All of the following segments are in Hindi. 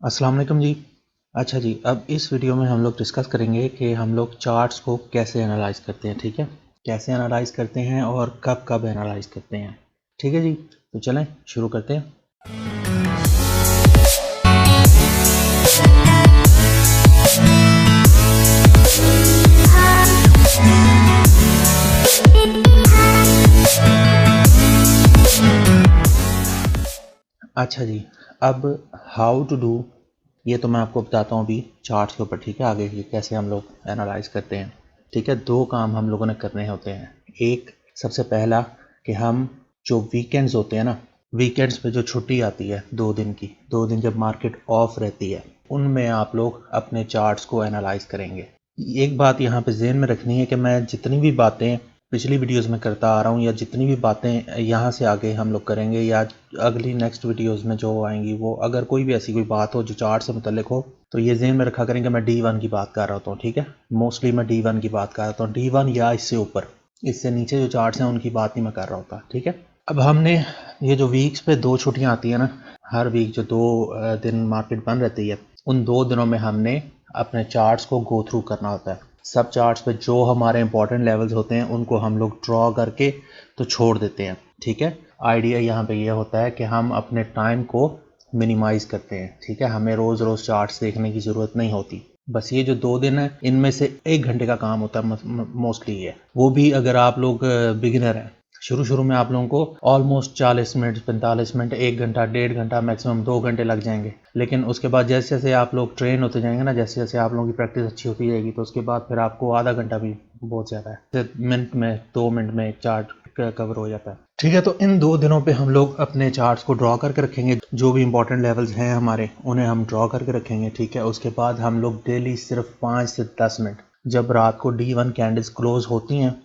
अस्सलाम वालेकुम जी। अच्छा जी, अब इस वीडियो में हम लोग डिस्कस करेंगे कि हम लोग चार्ट्स को कैसे एनालाइज़ करते हैं, ठीक है? कैसे एनालाइज़ करते हैं और कब-कब एनालाइज़ करते हैं, ठीक है जी? तो चलें शुरू करते हैं। अच्छा जी, अब हाउ टू डू ये तो मैं आपको बताता हूँ अभी चार्ट्स के ऊपर, ठीक है? आगे कि कैसे हम लोग एनालाइज़ करते हैं, ठीक है? 2 काम हम लोगों ने करने होते हैं। एक सबसे पहला कि हम जो वीकेंड्स होते हैं ना, वीकेंड्स पे जो छुट्टी आती है 2 दिन की, 2 दिन जब मार्केट ऑफ रहती है, उनमें आप लोग अपने चार्ट्स को एनालाइज़ करेंगे। एक बात यहाँ पे ज़हन में रखनी है कि मैं जितनी भी बातें पिछली वीडियोस में करता आ रहा हूँ या जितनी भी बातें यहाँ से आगे हम लोग करेंगे या अगली नेक्स्ट वीडियोस में जो आएंगी, वो अगर कोई भी ऐसी कोई बात हो जो चार्ट से मुतल्लिक हो तो ये ज़हन में रखा करेंगे मैं D1 की बात कर रहा होता हूँ, ठीक है? मोस्टली मैं D1 की बात कर रहा हूँ, D1 या इससे ऊपर, इससे नीचे जो चार्ट्स हैं उनकी बात नहीं मैं कर रहा होता, ठीक है? अब हमने ये जो वीक्स पे 2 छुट्टियाँ आती हैं ना, हर वीक जो 2 दिन मार्केट बंद रहती है, उन 2 दिनों में हमने अपने चार्ट्स को गो थ्रू करना होता है। सब चार्ट्स पे जो हमारे इंपॉर्टेंट लेवल्स होते हैं उनको हम लोग ड्रॉ करके तो छोड़ देते हैं, ठीक है? आइडिया यहाँ पे ये होता है कि हम अपने टाइम को मिनिमाइज़ करते हैं, ठीक है? हमें रोज़ रोज़ चार्ट्स देखने की ज़रूरत नहीं होती। बस ये जो 2 दिन है इनमें से 1 घंटे का काम होता है मोस्टली ये, वो भी अगर आप लोग बिगिनर हैं। शुरू में आप लोगों को ऑलमोस्ट 40 मिनट, 45 मिनट, 1 घंटा, 1.5 घंटा, मैक्सिमम 2 घंटे लग जाएंगे। लेकिन उसके बाद जैसे जैसे आप लोग ट्रेन होते जाएंगे ना, जैसे जैसे आप लोगों की प्रैक्टिस अच्छी होती जाएगी, तो उसके बाद फिर आपको आधा घंटा भी बहुत ज़्यादा है, मिनट में 2 मिनट में एक चार्ट कवर हो जाता है, ठीक है? तो इन 2 दिनों पे हम लोग अपने चार्ट्स को ड्रॉ करके रखेंगे, जो भी इंपॉर्टेंट लेवल्स हैं हमारे उन्हें हम ड्रॉ करके रखेंगे, ठीक है? उसके बाद हम लोग डेली सिर्फ 5 से 10 मिनट, जब रात को D1 कैंडल्स क्लोज होती हैं,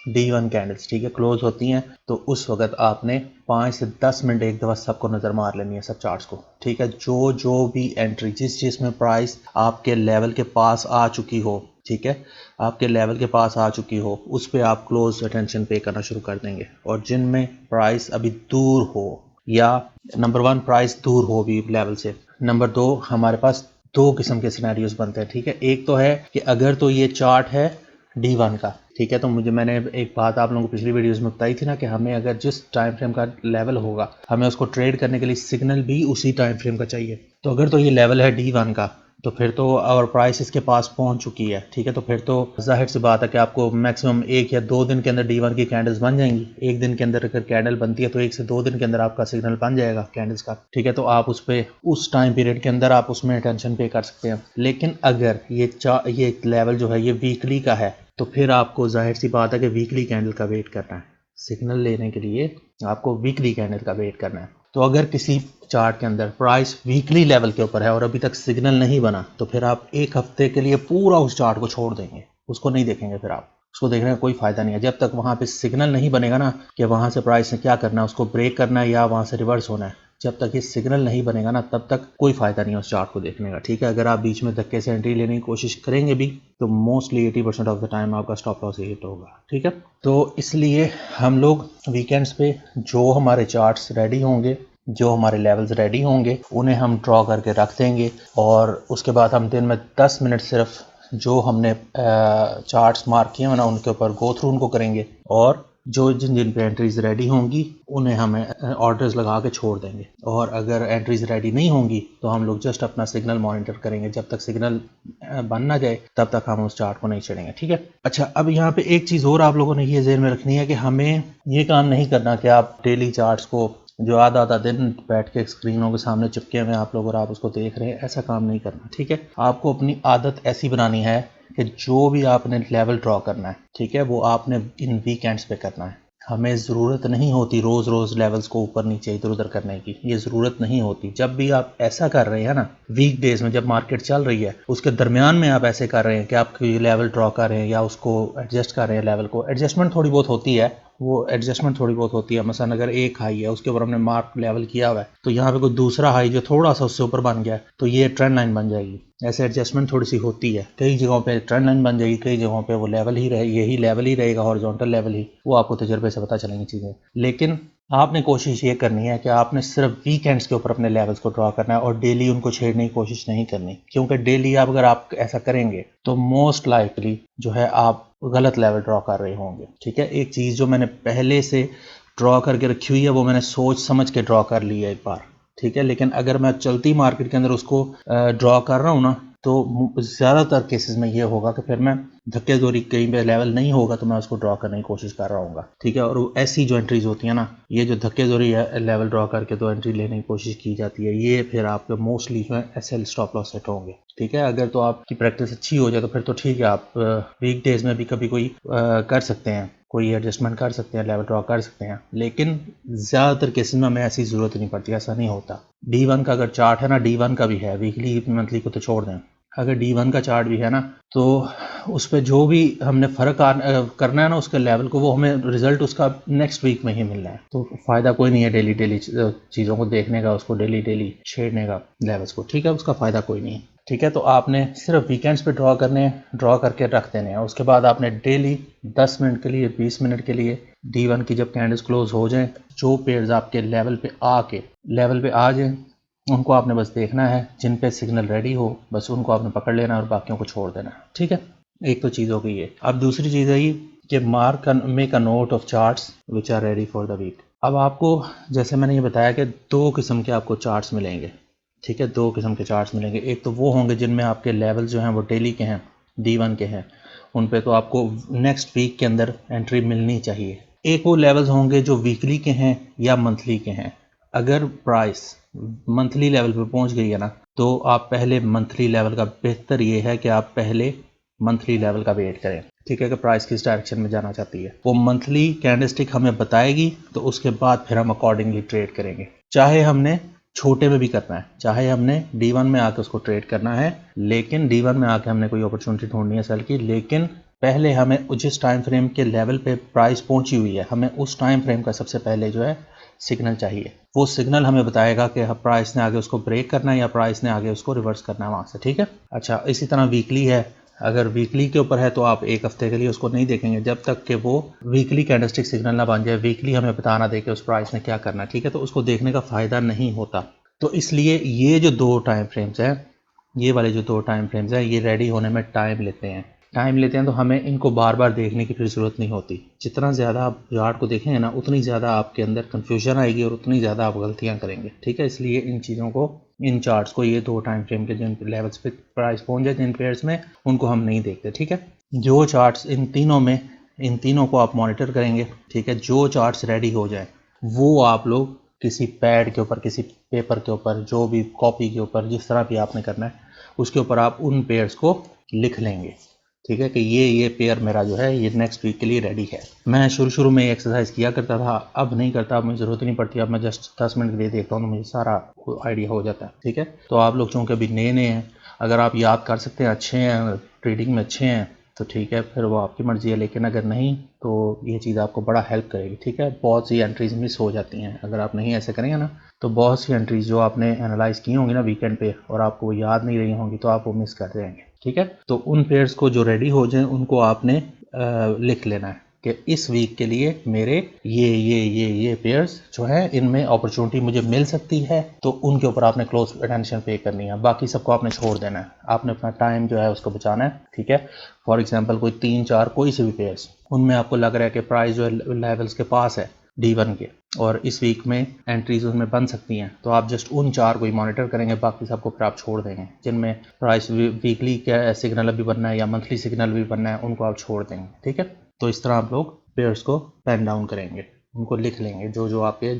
D1 कैंडल्स, ठीक है, क्लोज होती हैं, तो उस वक्त आपने 5 से 10 मिनट एक दफ़ा सबको नज़र मार लेनी है, सब चार्ट्स को, ठीक है? जो जो भी एंट्री जिस में प्राइस आपके लेवल के पास आ चुकी हो, ठीक है, आपके लेवल के पास आ चुकी हो, उस पर आप क्लोज अटेंशन पे करना शुरू कर देंगे। और जिनमें प्राइस अभी दूर हो, या नंबर 1 प्राइस दूर हो भी लेवल से, नंबर 2 हमारे पास 2 किस्म के सिनेरियोज बनते हैं, ठीक है? एक तो है कि अगर तो ये चार्ट है D1 का, ठीक है, तो मैंने एक बात आप लोगों को पिछली वीडियोस में बताई थी ना कि हमें अगर जिस टाइम फ्रेम का लेवल होगा, हमें उसको ट्रेड करने के लिए सिग्नल भी उसी टाइम फ्रेम का चाहिए। तो अगर तो ये लेवल है D1 का, तो फिर तो और प्राइस इसके पास पहुंच चुकी है, ठीक है, तो फिर तो जाहिर सी बात है कि आपको मैक्सिमम 1 या 2 दिन के अंदर D1 की कैंडल्स बन जाएंगी। एक दिन के अंदर अगर कैंडल बनती है तो 1 से 2 दिन के अंदर आपका सिग्नल बन जाएगा कैंडल्स का, ठीक है? तो आप उस पर उस टाइम पीरियड के अंदर आप उसमें अटेंशन पे कर सकते हैं। लेकिन अगर ये लेवल जो है ये वीकली का है, तो फिर आपको जाहिर सी बात है कि वीकली कैंडल का वेट करना है। सिग्नल लेने के लिए आपको वीकली कैंडल का वेट करना है। तो अगर किसी चार्ट के अंदर प्राइस वीकली लेवल के ऊपर है और अभी तक सिग्नल नहीं बना, तो फिर आप एक हफ्ते के लिए पूरा उस चार्ट को छोड़ देंगे, उसको नहीं देखेंगे, फिर आप उसको देखने का कोई फायदा नहीं है जब तक वहां पे सिग्नल नहीं बनेगा ना कि वहां से प्राइस ने क्या करना है, उसको ब्रेक करना है या वहां से रिवर्स होना है। जब तक ये सिग्नल नहीं बनेगा ना, तब तक कोई फायदा नहीं है उस चार्ट को देखने का, ठीक है? अगर आप बीच में धक्के से एंट्री लेने की कोशिश करेंगे भी, तो मोस्टली 80% ऑफ द टाइम आपका स्टॉप लॉस हिट होगा, ठीक है? तो इसलिए हम लोग वीकेंड्स पे जो हमारे चार्ट्स रेडी होंगे, जो हमारे लेवल्स रेडी होंगे, उन्हें हम ड्रॉ करके रख देंगे। और उसके बाद हम दिन में 10 मिनट सिर्फ जो हमने चार्ट्स मार्क किए हैं ना, उनके ऊपर गो थ्रू उनको करेंगे, और जो जिन जिन पे एंट्रीज रेडी होंगी उन्हें हमें ऑर्डर्स लगा के छोड़ देंगे। और अगर एंट्रीज रेडी नहीं होंगी तो हम लोग जस्ट अपना सिग्नल मॉनिटर करेंगे, जब तक सिग्नल बन ना जाए तब तक हम उस चार्ट को नहीं चढ़ेंगे, ठीक है? अच्छा, अब यहाँ पे एक चीज़ और आप लोगों ने ये ज़हन में रखनी है कि हमें ये काम नहीं करना कि आप डेली चार्ट्स को जो आधा आधा दिन बैठ के स्क्रीनों के सामने चिपके हुए आप लोग और आप उसको देख रहे हैं, ऐसा काम नहीं करना, ठीक है? आपको अपनी आदत ऐसी बनानी है कि जो भी आपने लेवल ड्रॉ करना है, ठीक है, वो आपने इन वीकेंड्स पे करना है। हमें ज़रूरत नहीं होती रोज़ रोज़ लेवल्स को ऊपर नीचे इधर उधर करने की, ये ज़रूरत नहीं होती। जब भी आप ऐसा कर रहे हैं ना, वीक डेज में जब मार्केट चल रही है, उसके दरमियान में आप ऐसे कर रहे हैं कि आप लेवल ड्रॉ कर रहे हैं या उसको एडजस्ट कर रहे हैं, लेवल को एडजस्टमेंट थोड़ी बहुत होती है, वो एडजस्टमेंट थोड़ी बहुत होती है। मसलन अगर एक हाई है उसके ऊपर हमने मार्क लेवल किया हुआ है, तो यहाँ पे कोई दूसरा हाई जो थोड़ा सा उससे ऊपर बन गया है, तो ये ट्रेंड लाइन बन जाएगी। ऐसे एडजस्टमेंट थोड़ी सी होती है, कई जगहों पे ट्रेंड लाइन बन जाएगी, कई जगहों पे वो लेवल ही रहे, यही लेवल ही रहेगा, हॉरिजॉन्टल लेवल ही, वो आपको तजर्बे से पता चलेंगी चीज़ें। लेकिन आपने कोशिश ये करनी है कि आपने सिर्फ वीकेंड्स के ऊपर अपने लेवल्स को ड्रॉ करना है और डेली उनको छेड़ने की कोशिश नहीं करनी, क्योंकि डेली अगर आप ऐसा करेंगे तो मोस्ट लाइकली जो है आप गलत लेवल ड्रॉ कर रहे होंगे। ठीक है, एक चीज़ जो मैंने पहले से ड्रॉ करके रखी हुई है वो मैंने सोच समझ के ड्रॉ कर ली है एक बार। ठीक है, लेकिन अगर मैं चलती मार्केट के अंदर उसको ड्रॉ कर रहा हूँ ना, तो ज़्यादातर केसेस में ये होगा कि फिर मैं धक्के दोरी कहीं पे लेवल नहीं होगा तो मैं उसको ड्रॉ करने की कोशिश कर रहा हूँ। ठीक है, और ऐसी जो एंट्रीज होती है ना, ये जो धक्के दोरी लेवल ड्रॉ करके तो एंट्री लेने की कोशिश की जाती है, ये फिर आपके मोस्टली जो है एसएल स्टॉप लॉस सेट होंगे। ठीक है, अगर तो आपकी प्रैक्टिस अच्छी हो जाए तो फिर तो ठीक है, आप वीक डेज में भी कभी कोई कर सकते हैं, कोई एडजस्टमेंट कर सकते हैं, लेवल ड्रॉ कर सकते हैं, लेकिन ज़्यादातर केसेस में हमें ऐसी ज़रूरत नहीं पड़ती, ऐसा नहीं होता। D1 का अगर चार्ट है ना, D1 का भी है, वीकली मंथली को तो छोड़ दें, अगर D1 का चार्ट भी है ना, तो उस पर जो भी हमने फ़र्क करना है ना उसके लेवल को, वो हमें रिजल्ट उसका नेक्स्ट वीक में ही मिलना है। तो फ़ायदा कोई नहीं है डेली डेली चीज़ों को देखने का, उसको डेली डेली छेड़ने का लेवल्स को। ठीक है, उसका फ़ायदा कोई नहीं है। ठीक है, तो आपने सिर्फ वीकेंड्स पे ड्रॉ करने, ड्रॉ करके रख देने हैं। उसके बाद आपने डेली 10 मिनट के लिए, 20 मिनट के लिए D1 की जब कैंडल्स क्लोज हो जाएं, जो पेयर्स आपके लेवल पे आ जाएं, उनको आपने बस देखना है, जिन पे सिग्नल रेडी हो बस उनको आपने पकड़ लेना और बाकियों को छोड़ देना। ठीक है, एक तो चीज़ हो गई है। अब दूसरी चीज़ है कि make a note of charts which are ready for the week. अब आपको, जैसे मैंने ये बताया कि दो किस्म के आपको चार्ट्स मिलेंगे। ठीक है, दो किस्म के चार्ट्स मिलेंगे। एक तो वो होंगे जिनमें आपके लेवल जो हैं वो डेली के हैं, D1 के हैं, उन पे तो आपको नेक्स्ट वीक के अंदर एंट्री मिलनी चाहिए। एक वो लेवल्स होंगे जो वीकली के हैं या मंथली के हैं। अगर प्राइस मंथली लेवल पे पहुंच गई है ना, तो आप पहले मंथली लेवल का, बेहतर ये है कि आप पहले मंथली लेवल का वेट करें। ठीक है, कि प्राइस किस डायरेक्शन में जाना चाहती है, वो मंथली कैंडलस्टिक हमें बताएगी, तो उसके बाद फिर हम अकॉर्डिंगली ट्रेड करेंगे। चाहे हमने छोटे में भी करना है, चाहे हमने D1 में आके उसको ट्रेड करना है, लेकिन D1 में आके हमने कोई अपॉर्चुनिटी ढूंढनी है सेल की, लेकिन पहले हमें जिस टाइम फ्रेम के लेवल पे प्राइस पहुंची हुई है, हमें उस टाइम फ्रेम का सबसे पहले जो है सिग्नल चाहिए। वो सिग्नल हमें बताएगा कि प्राइस ने आगे उसको ब्रेक करना है या प्राइस ने आगे उसको रिवर्स करना है वहां से। ठीक है, अच्छा, इसी तरह वीकली है। अगर वीकली के ऊपर है तो आप एक हफ्ते के लिए उसको नहीं देखेंगे जब तक कि वो वीकली कैंडलस्टिक सिग्नल ना बन जाए, वीकली हमें बता ना दे कि उस प्राइस ने क्या करना है। ठीक है, तो उसको देखने का फ़ायदा नहीं होता। तो इसलिए ये जो दो टाइम फ्रेम्स हैं, ये वाले जो दो टाइम फ्रेम्स हैं, ये रेडी होने में टाइम लेते हैं, तो हमें इनको बार बार देखने की फिर ज़रूरत नहीं होती। जितना ज़्यादा आप चार्ट को देखेंगे ना, उतनी ज़्यादा आपके अंदर कन्फ्यूजन आएगी और उतनी ज़्यादा आप गलतियाँ करेंगे। ठीक है, इसलिए इन चीज़ों को, इन चार्ट्स को, ये दो टाइम फ्रेम के जिन लेवल्स पे प्राइस पहुंच जाए जिन पेयर्स में, उनको हम नहीं देखते। ठीक है, जो चार्ट्स इन तीनों को आप मॉनिटर करेंगे। ठीक है, जो चार्ट्स रेडी हो जाए वो आप लोग किसी पैड के ऊपर, किसी पेपर के ऊपर, जो भी कॉपी के ऊपर, जिस तरह भी आपने करना है, उसके ऊपर आप उन पेयर्स को लिख लेंगे। ठीक है, कि ये पेयर मेरा जो है ये नेक्स्ट वीक के लिए रेडी है। मैं शुरू में एक्सरसाइज किया करता था, अब नहीं करता, अब मुझे ज़रूरत नहीं पड़ती। अब मैं जस्ट 10 मिनट के लिए देखता हूँ तो मुझे सारा आइडिया हो जाता है। ठीक है, तो आप लोग चूँकि अभी नए नए हैं, अगर आप याद कर सकते हैं, अच्छे हैं, ट्रेडिंग में अच्छे हैं, तो ठीक है, फिर वो आपकी मर्ज़ी है, लेकिन अगर नहीं तो ये चीज़ आपको बड़ा हेल्प करेगी। ठीक है, बहुत सी एंट्रीज मिस हो जाती हैं अगर आप नहीं ऐसे करेंगे ना, तो बहुत सी एंट्रीज जो आपने एनालाइज की होंगी ना वीकेंड पे और आपको वो याद नहीं रही होंगी, तो आप वो मिस कर जाएंगे। ठीक है, तो उन पेयर्स को जो रेडी हो जाए उनको आपने लिख लेना है कि इस वीक के लिए मेरे ये पेयर्स जो है, इनमें अपॉर्चुनिटी मुझे मिल सकती है, तो उनके ऊपर आपने क्लोज अटेंशन पे करनी है। बाकी सबको आपने छोड़ देना है, आपने अपना टाइम जो है उसको बचाना है। ठीक है, फॉर एग्जांपल कोई 3-4 कोई से भी पेयर्स, उनमें आपको लग रहा है कि प्राइस जो है लेवल्स के पास है D1 के, और इस वीक में एंट्रीज उनमें बन सकती हैं, तो आप जस्ट उन 4 को ही मॉनिटर करेंगे, बाकी सबको फिर आप छोड़ देंगे। जिनमें प्राइस वीकली का सिग्नल अभी बनना है या मंथली सिग्नल भी बनना है, उनको आप छोड़ देंगे। ठीक है, तो इस तरह आप लोग पेयर्स को पेन डाउन करेंगे, उनको लिख लेंगे, जो जो आपके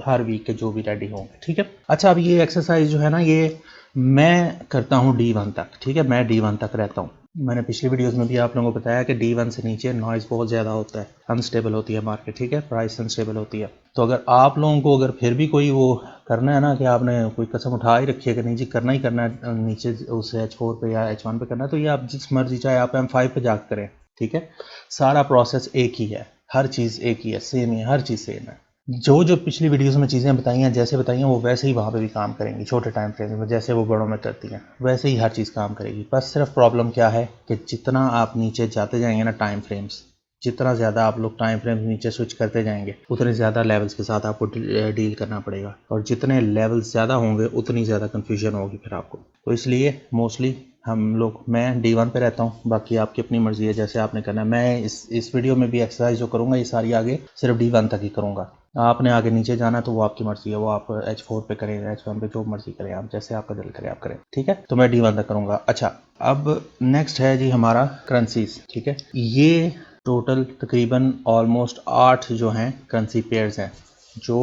हर वीक के जो भी रेडी होंगे। ठीक है, अच्छा, अब ये एक्सरसाइज जो है ना, ये मैं करता हूँ D1 तक। ठीक है, मैं D1 तक रहता हूँ। मैंने पिछली वीडियोस में भी आप लोगों को बताया कि D1 से नीचे नॉइज़ बहुत ज़्यादा होता है, अनस्टेबल होती है मार्केट। ठीक है, प्राइस अनस्टेबल होती है। तो अगर आप लोगों को अगर फिर भी कोई वो करना है ना, कि आपने कोई कसम उठा ही रखी है कि नहीं जी करना ही करना है नीचे उस H4 पे या H1 पे करना है, तो ये आप जिस मर्जी, चाहे आप M5 पे जाकर करें। ठीक है, सारा प्रोसेस एक ही है, हर चीज़ एक ही है, सेम ही है, हर चीज़ सेम है। जो जो पिछली वीडियोस में चीज़ें बताई हैं, जैसे बताई हैं, वो वैसे ही वहाँ पे भी काम करेंगी। छोटे टाइम फ्रेम में जैसे वो बड़ों में करती हैं, वैसे ही हर चीज़ काम करेगी। बस सिर्फ प्रॉब्लम क्या है कि जितना आप नीचे जाते जाएंगे ना टाइम फ्रेम्स, जितना ज़्यादा आप लोग टाइम फ्रेम नीचे स्विच करते जाएंगे उतने ज़्यादा लेवल्स के साथ आपको डील करना पड़ेगा, और जितने लेवल्स ज़्यादा होंगे उतनी ज़्यादा कन्फ्यूजन होगी फिर आपको। तो इसलिए मोस्टली मैं D1 पे रहता हूँ, बाकी आपकी अपनी मर्ज़ी है जैसे आपने करना है। मैं इस वीडियो में भी एक्सरसाइज जो करूँगा ये सारी आगे सिर्फ D1 तक ही करूँगा। आपने आगे नीचे जाना है तो वो आपकी मर्ज़ी है, वो आप H4 पे करें, H1 पे, जो मर्ज़ी करें आप, जैसे आपका दिल करे आप करें, ठीक है। तो मैं D1 तक करूँगा। अच्छा, अब नेक्स्ट है जी हमारा करेंसीज, ठीक है। ये टोटल तकरीबन ऑलमोस्ट 8 जो हैं करेंसी पेयर्स हैं जो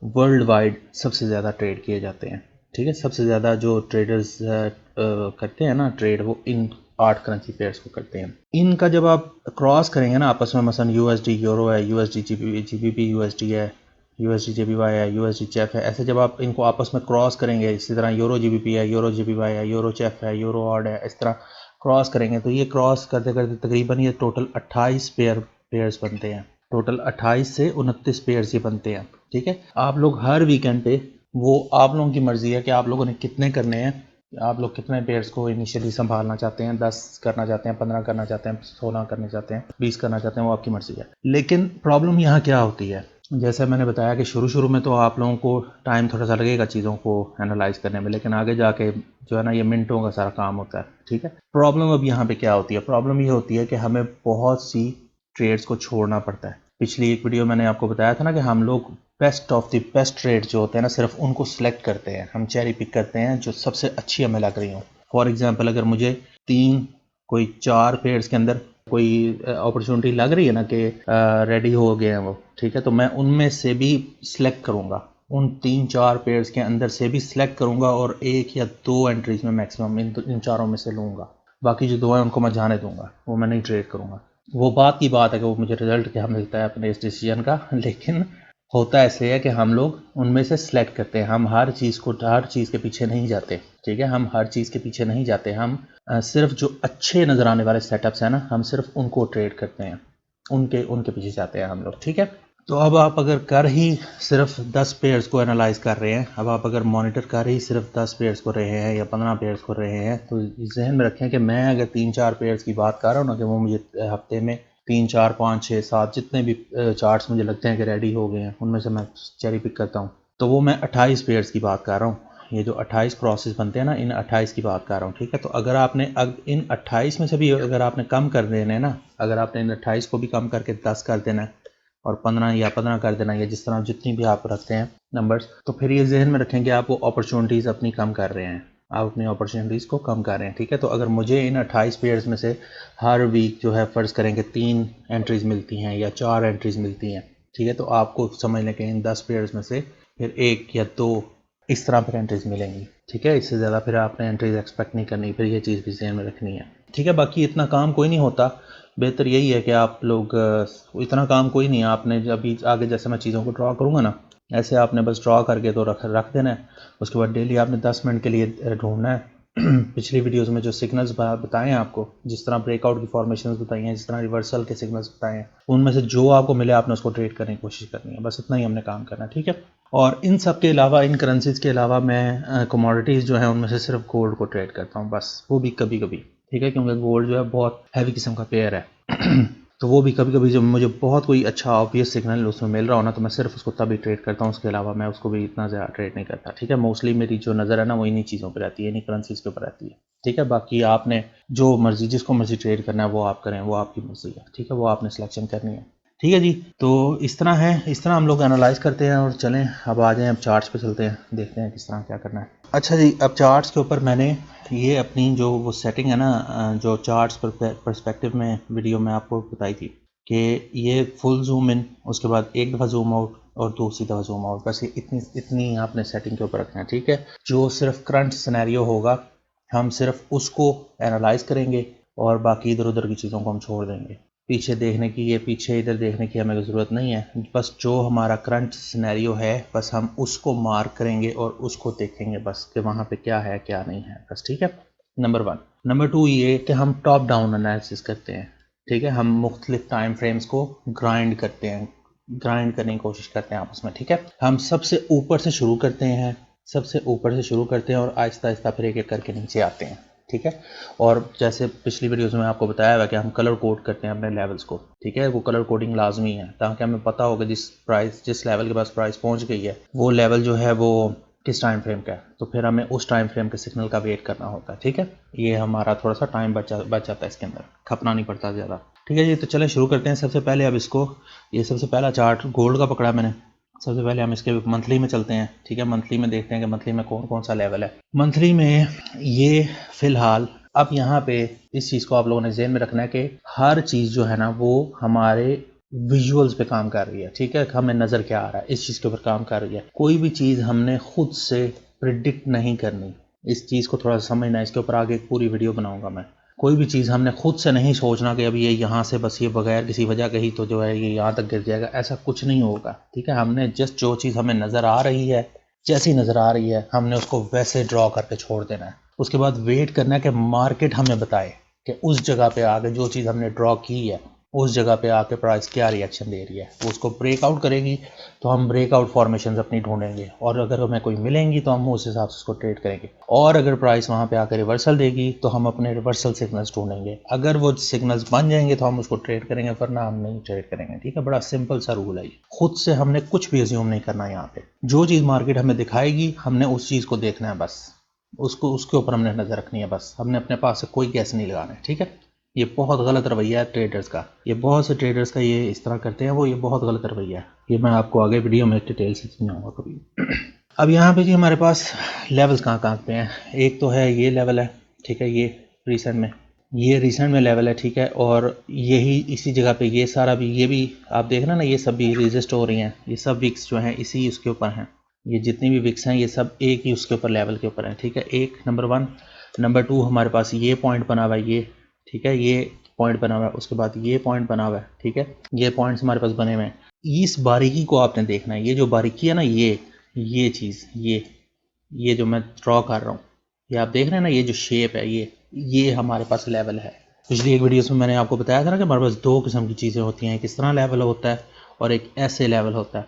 वर्ल्ड वाइड सबसे ज़्यादा ट्रेड किए जाते हैं, ठीक है। सबसे ज़्यादा जो ट्रेडर्स करते हैं ना ट्रेड, वो इन 8 करेंसी पेयर्स को करते हैं। इनका जब आप क्रॉस करेंगे ना आपस में, मसलन USD यूरो है, USD GBP USD है, USD JPY है, USD चेफ है, ऐसे जब आप इनको आपस में क्रॉस करेंगे, इसी तरह यूरो GBP है, यूरो JPY है, यूरो चेफ है, यूरो ऑड है, इस तरह क्रॉस करेंगे तो ये क्रॉस करते करते तकरीबन ये टोटल 28 पेयर्स बनते हैं। टोटल 28 से 29 पेयर्स ये बनते हैं, ठीक है। आप लोग हर वीकेंड पे, वो आप लोगों की मर्जी है कि आप लोगों ने कितने करने हैं, आप लोग कितने पेयर्स को इनिशियली संभालना चाहते हैं, 10 करना चाहते हैं, 15 करना चाहते हैं, 16 करना चाहते हैं, 20 करना चाहते हैं, वो आपकी मर्जी है। लेकिन प्रॉब्लम यहाँ क्या होती है, जैसे मैंने बताया कि शुरू में तो आप लोगों को टाइम थोड़ा सा लगेगा चीज़ों को एनालाइज करने में, लेकिन आगे जाके जो है ना ये मिनटों का सारा काम होता है, ठीक है। प्रॉब्लम अब यहाँ पे क्या होती है, प्रॉब्लम ये होती है कि हमें बहुत सी ट्रेड्स को छोड़ना पड़ता है। पिछली एक वीडियो मैंने आपको बताया था ना कि हम लोग best of the best trade जो होते हैं ना, सिर्फ उनको सिलेक्ट करते हैं, हम चेरी पिक करते हैं जो सबसे अच्छी हमें लग रही हो। फॉर एग्जाम्पल, अगर मुझे 4 पेयर्स के अंदर कोई अपॉर्चुनिटी लग रही है ना कि रेडी हो गए हैं वो, ठीक है, तो मैं उनमें से भी सिलेक्ट करूँगा, उन 3-4 पेयर्स के अंदर से भी सिलेक्ट करूँगा और 1 या 2 एंट्रीज में मैक्सिमम इन चारों में से लूँगा। बाकी जो 2 हैं उनको मैं जाने दूंगा, वो मैं नहीं ट्रेड करूँगा। वो बात की बात है कि वो मुझे रिजल्ट क्या मिलता है अपने इस डिसीजन का, लेकिन होता ऐसे है कि हम लोग उनमें से सिलेक्ट करते हैं, हम हर चीज़ के पीछे नहीं जाते, ठीक है। हम हर चीज़ के पीछे नहीं जाते, हम सिर्फ जो अच्छे नज़र आने वाले सेटअप्स हैं ना, हम सिर्फ उनको ट्रेड करते हैं, उनके उनके पीछे जाते हैं हम लोग, ठीक है। तो अब आप अगर कर ही सिर्फ 10 पेयर्स को एनालाइज कर रहे हैं, अब आप अगर मॉनिटर कर ही सिर्फ 10 पेयर्स को रहे हैं या 15 पेयर्स को रहे हैं, तो जहन में रखें कि मैं अगर 3-4 पेयर्स की बात कर रहा हूँ ना, कि वो मुझे हफ्ते में 3-4 5 6 7 जितने भी चार्ट्स मुझे लगते हैं कि रेडी हो गए हैं, उनमें से मैं चेरी पिक करता हूँ, तो वो मैं 28 पेयर्स की बात कर रहा हूँ। ये जो 28 क्रॉसेस बनते हैं ना, इन 28 की बात कर रहा हूँ, ठीक है। तो अगर आपने इन 28 में से भी अगर आपने कम कर देना है ना, अगर आपने इन 28 को भी कम करके 10 कर देना है और 15 कर देना, या जिस तरह जितनी भी आप रखते हैं नंबर्स, तो फिर ये जहन में रखें कि आप वो अपॉर्चुनिटीज़ अपनी कम कर रहे हैं, आप अपनी अपॉर्चुनिटीज़ को कम कर रहे हैं, ठीक है। तो अगर मुझे इन 28 पेयर्स में से हर वीक जो है फ़र्ज़ करें कि 3 एंट्रीज़ मिलती हैं या 4 एंट्रीज़ मिलती हैं, ठीक है, तो आपको समझ लें कि इन 10 पेयर्स में से फिर 1 या 2 इस तरह फिर एंट्रीज़ मिलेंगी, ठीक है। इससे ज़्यादा फिर आपने एंट्रीज़ एक्सपेक्ट नहीं करनी, फिर ये चीज़ भी ज़हन में रखनी है, ठीक है। बाकी इतना काम कोई नहीं होता, बेहतर यही है कि आप लोग इतना काम कोई नहीं है, आपने अभी आगे जैसे मैं चीज़ों को ड्रॉ करूँगा ना, ऐसे आपने बस ड्रॉ करके तो रख देना है। उसके बाद डेली आपने 10 मिनट के लिए ढूंढना है। पिछली वीडियोस में जो सिग्नल्स बताए हैं आपको, जिस तरह ब्रेकआउट की फॉर्मेशंस बताई हैं, जिस तरह रिवर्सल के सिग्नल्स बताए हैं, उनमें से जो आपको मिले आपने उसको ट्रेड करने की कोशिश करनी है, बस इतना ही हमने काम करना है, ठीक है। और इन सब के अलावा, इन करेंसीज के अलावा, मैं कमोडिटीज़ जो है उनमें से सिर्फ गोल्ड को ट्रेड करता हूँ, बस वो भी कभी कभी, ठीक है, क्योंकि गोल्ड जो है बहुत हैवी किस्म का पेयर है। तो वो भी कभी कभी जब मुझे बहुत कोई अच्छा ऑब्वियस सिग्नल उसमें मिल रहा हो ना, तो मैं सिर्फ उसको तभी ट्रेड करता हूँ, उसके अलावा मैं उसको भी इतना ज़्यादा ट्रेड नहीं करता, ठीक है। मोस्टली मेरी जो नज़र है ना वो इन्हीं चीज़ों पर रहती है, इन्हीं करेंसीज के ऊपर रहती है, ठीक है। बाकी आपने जो मर्जी, जिसको मर्जी ट्रेड करना है वो आप करें, वो आपकी मर्जी है, ठीक है, वो आपने सिलेक्शन करनी है, ठीक है जी। तो इस तरह है, इस तरह हम लोग एनालाइज करते हैं। और चलें अब आ जाएं, अब चार्ट्स पे चलते हैं, देखते हैं किस तरह क्या करना है। अच्छा जी, अब चार्ट्स के ऊपर मैंने ये अपनी जो वो सेटिंग है ना, जो चार्ट्स परस्पेक्टिव में वीडियो में आपको बताई थी कि ये फुल जूम इन, उसके बाद एक दफ़ा जूम आउट और दूसरी दफ़ा जूम आउट, बस ये इतनी आपने सेटिंग के ऊपर रखना है, ठीक है। जो सिर्फ करंट सिनेरियो होगा हम सिर्फ उसको एनालाइज करेंगे और बाकी इधर उधर की चीज़ों को हम छोड़ देंगे। पीछे देखने की, ये पीछे इधर देखने की हमें ज़रूरत नहीं है, बस जो हमारा करंट सिनेरियो है बस हम उसको मार्क करेंगे और उसको देखेंगे बस कि वहाँ पे क्या है क्या नहीं है, बस, ठीक है। नंबर 1। नंबर 2 ये कि हम टॉप डाउन एनालिसिस करते हैं, ठीक है। हम मुख्तलिफ टाइम फ्रेम्स को ग्राइंड करते हैं, ग्राइंड करने की कोशिश करते हैं आपस में, ठीक है। हम सबसे ऊपर से शुरू करते हैं, सबसे ऊपर से शुरू करते हैं और आहिस्ता आहिस्ता फिर एक एक करके नीचे आते हैं, ठीक है। और जैसे पिछली वीडियोस में आपको बताया हुआ कि हम कलर कोड करते हैं अपने लेवल्स को, ठीक है। वो कलर कोडिंग लाजमी है ताकि हमें पता होगा जिस लेवल के पास प्राइस पहुंच गई है वो लेवल जो है वो किस टाइम फ्रेम का है, तो फिर हमें उस टाइम फ्रेम के सिग्नल का वेट करना होता है, ठीक है। ये हमारा थोड़ा सा टाइम बच जाता है, इसके अंदर खपना नहीं पड़ता ज़्यादा, ठीक है जी। तो चलें शुरू करते हैं। सबसे पहले अब इसको, ये सबसे पहला चार्ट गोल्ड का पकड़ा मैंने। सबसे पहले हम इसके मंथली में चलते हैं, ठीक है। मंथली में देखते हैं कि मंथली में कौन कौन सा लेवल है। मंथली में ये फिलहाल, अब यहाँ पे इस चीज़ को आप लोगों ने ज़हन में रखना है कि हर चीज़ जो है ना वो हमारे विजुअल्स पे काम कर रही है, ठीक है। हमें नज़र क्या आ रहा है इस चीज़ के ऊपर काम कर रही है। कोई भी चीज़ हमने खुद से प्रिडिक्ट नहीं करनी, इस चीज़ को थोड़ा सा समझना है। इसके ऊपर आगे एक पूरी वीडियो बनाऊंगा मैं। कोई भी चीज़ हमने खुद से नहीं सोचना कि अभी ये यहाँ से बस ये बगैर किसी वजह के ही तो जो है ये यहाँ तक गिर जाएगा, ऐसा कुछ नहीं होगा, ठीक है। हमने जस्ट जो चीज़ हमें नज़र आ रही है, जैसी नज़र आ रही है हमने उसको वैसे ड्रॉ करके छोड़ देना है। उसके बाद वेट करना है कि मार्केट हमें बताए कि उस जगह पे आके जो चीज़ हमने ड्रॉ की है उस जगह पे आके प्राइस क्या रिएक्शन दे रही है। वो उसको ब्रेकआउट करेगी तो हम ब्रेकआउट फॉर्मेशन अपनी ढूंढेंगे, और अगर हमें कोई मिलेंगी तो हम उस हिसाब से उसको ट्रेड करेंगे। और अगर प्राइस वहाँ पे आकर रिवर्सल देगी तो हम अपने रिवर्सल सिग्नल्स ढूंढेंगे। अगर वो सिग्नल्स बन जाएंगे तो हम उसको ट्रेड करेंगे, वरना हम नहीं ट्रेड करेंगे, ठीक है। बड़ा सिंपल सा रूल है ये। खुद से हमने कुछ भी अज्यूम नहीं करना। यहाँ पे जो चीज़ मार्केट हमें दिखाएगी हमने उस चीज़ को देखना है, बस उसको उसके ऊपर हमने नज़र रखनी है, बस हमने अपने पास से कोई गैस नहीं लगाना है, ठीक है। ये बहुत गलत रवैया है ट्रेडर्स का, ये बहुत से ट्रेडर्स का ये इस तरह करते हैं वो, ये बहुत गलत रवैया है। ये मैं आपको आगे वीडियो में डिटेल से समझाऊंगा कभी। अब यहाँ पे जी हमारे पास लेवल्स कहाँ कहाँ पे हैं। एक तो है ये लेवल है, ठीक है, ये रिसेंट में लेवल है, ठीक है। और यही इसी जगह पे ये सारा भी, ये भी आप देख रहे हैं ना, ये सब भी रेजिस्ट हो रही हैं। ये सब विक्स जो हैं इसी उसके ऊपर हैं। ये जितनी भी विक्स हैं ये सब एक ही उसके ऊपर लेवल के ऊपर हैं, ठीक है। एक नंबर 1। नंबर 2 हमारे पास ये पॉइंट बना हुआ है, ये, ठीक है, ये पॉइंट बना हुआ है। उसके बाद ये पॉइंट बना हुआ है, ठीक है। ये पॉइंट्स हमारे पास बने हुए हैं। इस बारीकी को आपने देखना है। ये जो बारीकी है ना, ये चीज़, ये जो मैं ड्रॉ कर रहा हूँ, ये आप देख रहे हैं ना, ये जो शेप है ये हमारे पास लेवल है। पिछली एक वीडियोस में मैंने आपको बताया था ना कि हमारे पास 2 किस्म की चीज़ें होती हैं। एक इस तरह लेवल होता है और एक ऐसे लेवल होता है,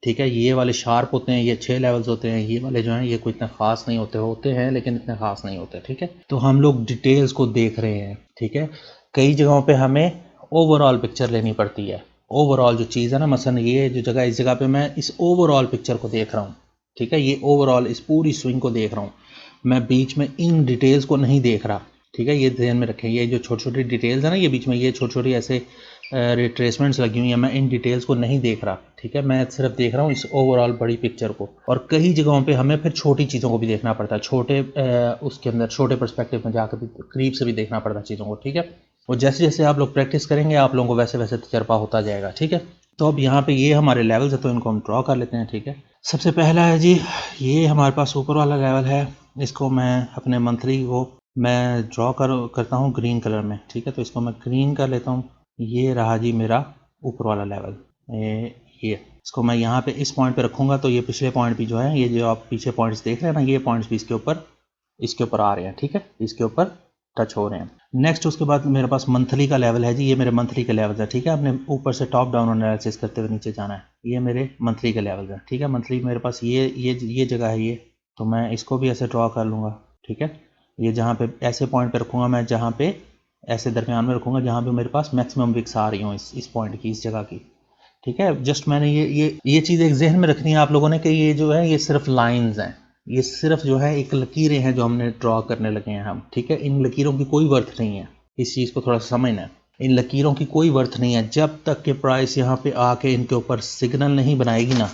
ठीक है। ये वाले शार्प होते हैं, ये 6 लेवल्स होते हैं। ये वाले जो हैं ये कोई इतना ख़ास नहीं होते हैं लेकिन इतने ख़ास नहीं होते, ठीक है। तो हम लोग डिटेल्स को देख रहे हैं, ठीक है। कई जगहों पे हमें ओवरऑल पिक्चर लेनी पड़ती है। ओवरऑल जो चीज़ है ना, मसलन ये जो जगह, इस जगह पे मैं इस ओवरऑल पिक्चर को देख रहा हूँ, ठीक है। ये ओवरऑल इस पूरी स्विंग को देख रहा हूँ मैं, बीच में इन डिटेल्स को नहीं देख रहा, ठीक है। ये ध्यान में रखें। ये जो छोटी छोटी डिटेल्स है ना, ये बीच में ये छोटी छोटी ऐसे रिट्रेसमेंट्स लगी हुई हैं, मैं इन डिटेल्स को नहीं देख रहा, ठीक है। मैं सिर्फ देख रहा हूँ इस ओवरऑल बड़ी पिक्चर को। और कई जगहों पे हमें फिर छोटी चीज़ों को भी देखना पड़ता है, उसके अंदर छोटे पर्सपेक्टिव में जाकर भी करीब से भी देखना पड़ता है चीज़ों को, ठीक है। और जैसे जैसे आप लोग प्रैक्टिस करेंगे आप लोगों को वैसे वैसे तजर्बा होता जाएगा, ठीक है। तो अब यहाँ पे ये हमारे लेवल्स है तो इनको हम ड्रॉ कर लेते हैं, ठीक है। सबसे पहला है जी, ये हमारे पास ऊपर वाला लेवल है। इसको मैं अपने मंथली को मैं ड्रॉ करता हूँ ग्रीन कलर में, ठीक है। तो इसको मैं ग्रीन कर लेता हूँ। ये रहा जी मेरा ऊपर वाला लेवल। ये इसको मैं यहाँ पे इस पॉइंट पे रखूँगा तो ये पिछले पॉइंट भी जो है, ये जो आप पीछे पॉइंट्स देख रहे हैं ना, ये पॉइंट्स भी इसके ऊपर आ रहे हैं, ठीक है। इसके ऊपर टच हो रहे हैं। नेक्स्ट उसके बाद मेरे पास मंथली का लेवल है जी। ये मेरे मंथली के लेवल है, ठीक है। आपने ऊपर से टॉप डाउन एनालिसिस करते हुए नीचे जाना है। ये मेरे मंथली के लेवल है, ठीक है। मंथली मेरे पास ये जगह है, ये तो मैं इसको भी ऐसे ड्रॉ कर लूँगा, ठीक है। ये जहाँ पे ऐसे पॉइंट पे रखूँगा मैं, जहाँ पे ऐसे दरमियान में रखूँगा जहाँ पे मेरे पास मैक्सिमम विक्स आ रही हूँ इस पॉइंट की, इस जगह की, ठीक है। जस्ट मैंने ये चीज़ एक जहन में रखनी है आप लोगों ने कि ये जो है ये सिर्फ लाइंस हैं, ये सिर्फ जो है एक लकीरें हैं जो हमने ड्रॉ करने लगे हैं हम, ठीक है। इन लकीरों की कोई वर्थ नहीं है, इस चीज़ को थोड़ा समझना है। इन लकीरों की कोई वर्थ नहीं है जब तक कि प्राइस यहाँ पे आके इनके ऊपर सिग्नल नहीं बनाएगी ना।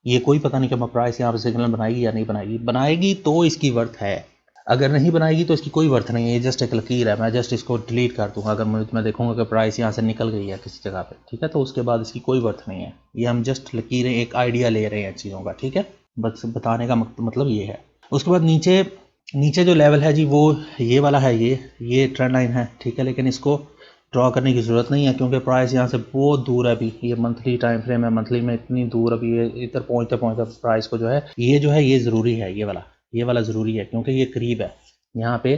ये कोई पता नहीं कि प्राइस यहाँ पे सिग्नल बनाएगी या नहीं बनाएगी। बनाएगी तो इसकी वर्थ है, अगर नहीं बनाएगी तो इसकी कोई वर्थ नहीं है। ये जस्ट एक लकीर है, मैं जस्ट इसको डिलीट कर दूंगा अगर मैं देखूंगा कि प्राइस यहाँ से निकल गई है किसी जगह पे, ठीक है। तो उसके बाद इसकी कोई वर्थ नहीं है। ये हम जस्ट लकीरें, एक आइडिया ले रहे हैं चीज़ों का, ठीक है। बस बताने का मतलब ये है। उसके बाद नीचे जो लेवल है जी वो ये वाला है, ये ट्रेंड लाइन है, ठीक है। लेकिन इसको ड्रॉ करने की ज़रूरत नहीं है क्योंकि प्राइस यहाँ से बहुत दूर है अभी। ये मंथली टाइम फ्रेम है, मंथली में इतनी दूर अभी ये इधर पहुँचते प्राइस को जो है ये ज़रूरी है, ये वाला ज़रूरी है क्योंकि ये करीब है यहाँ पे।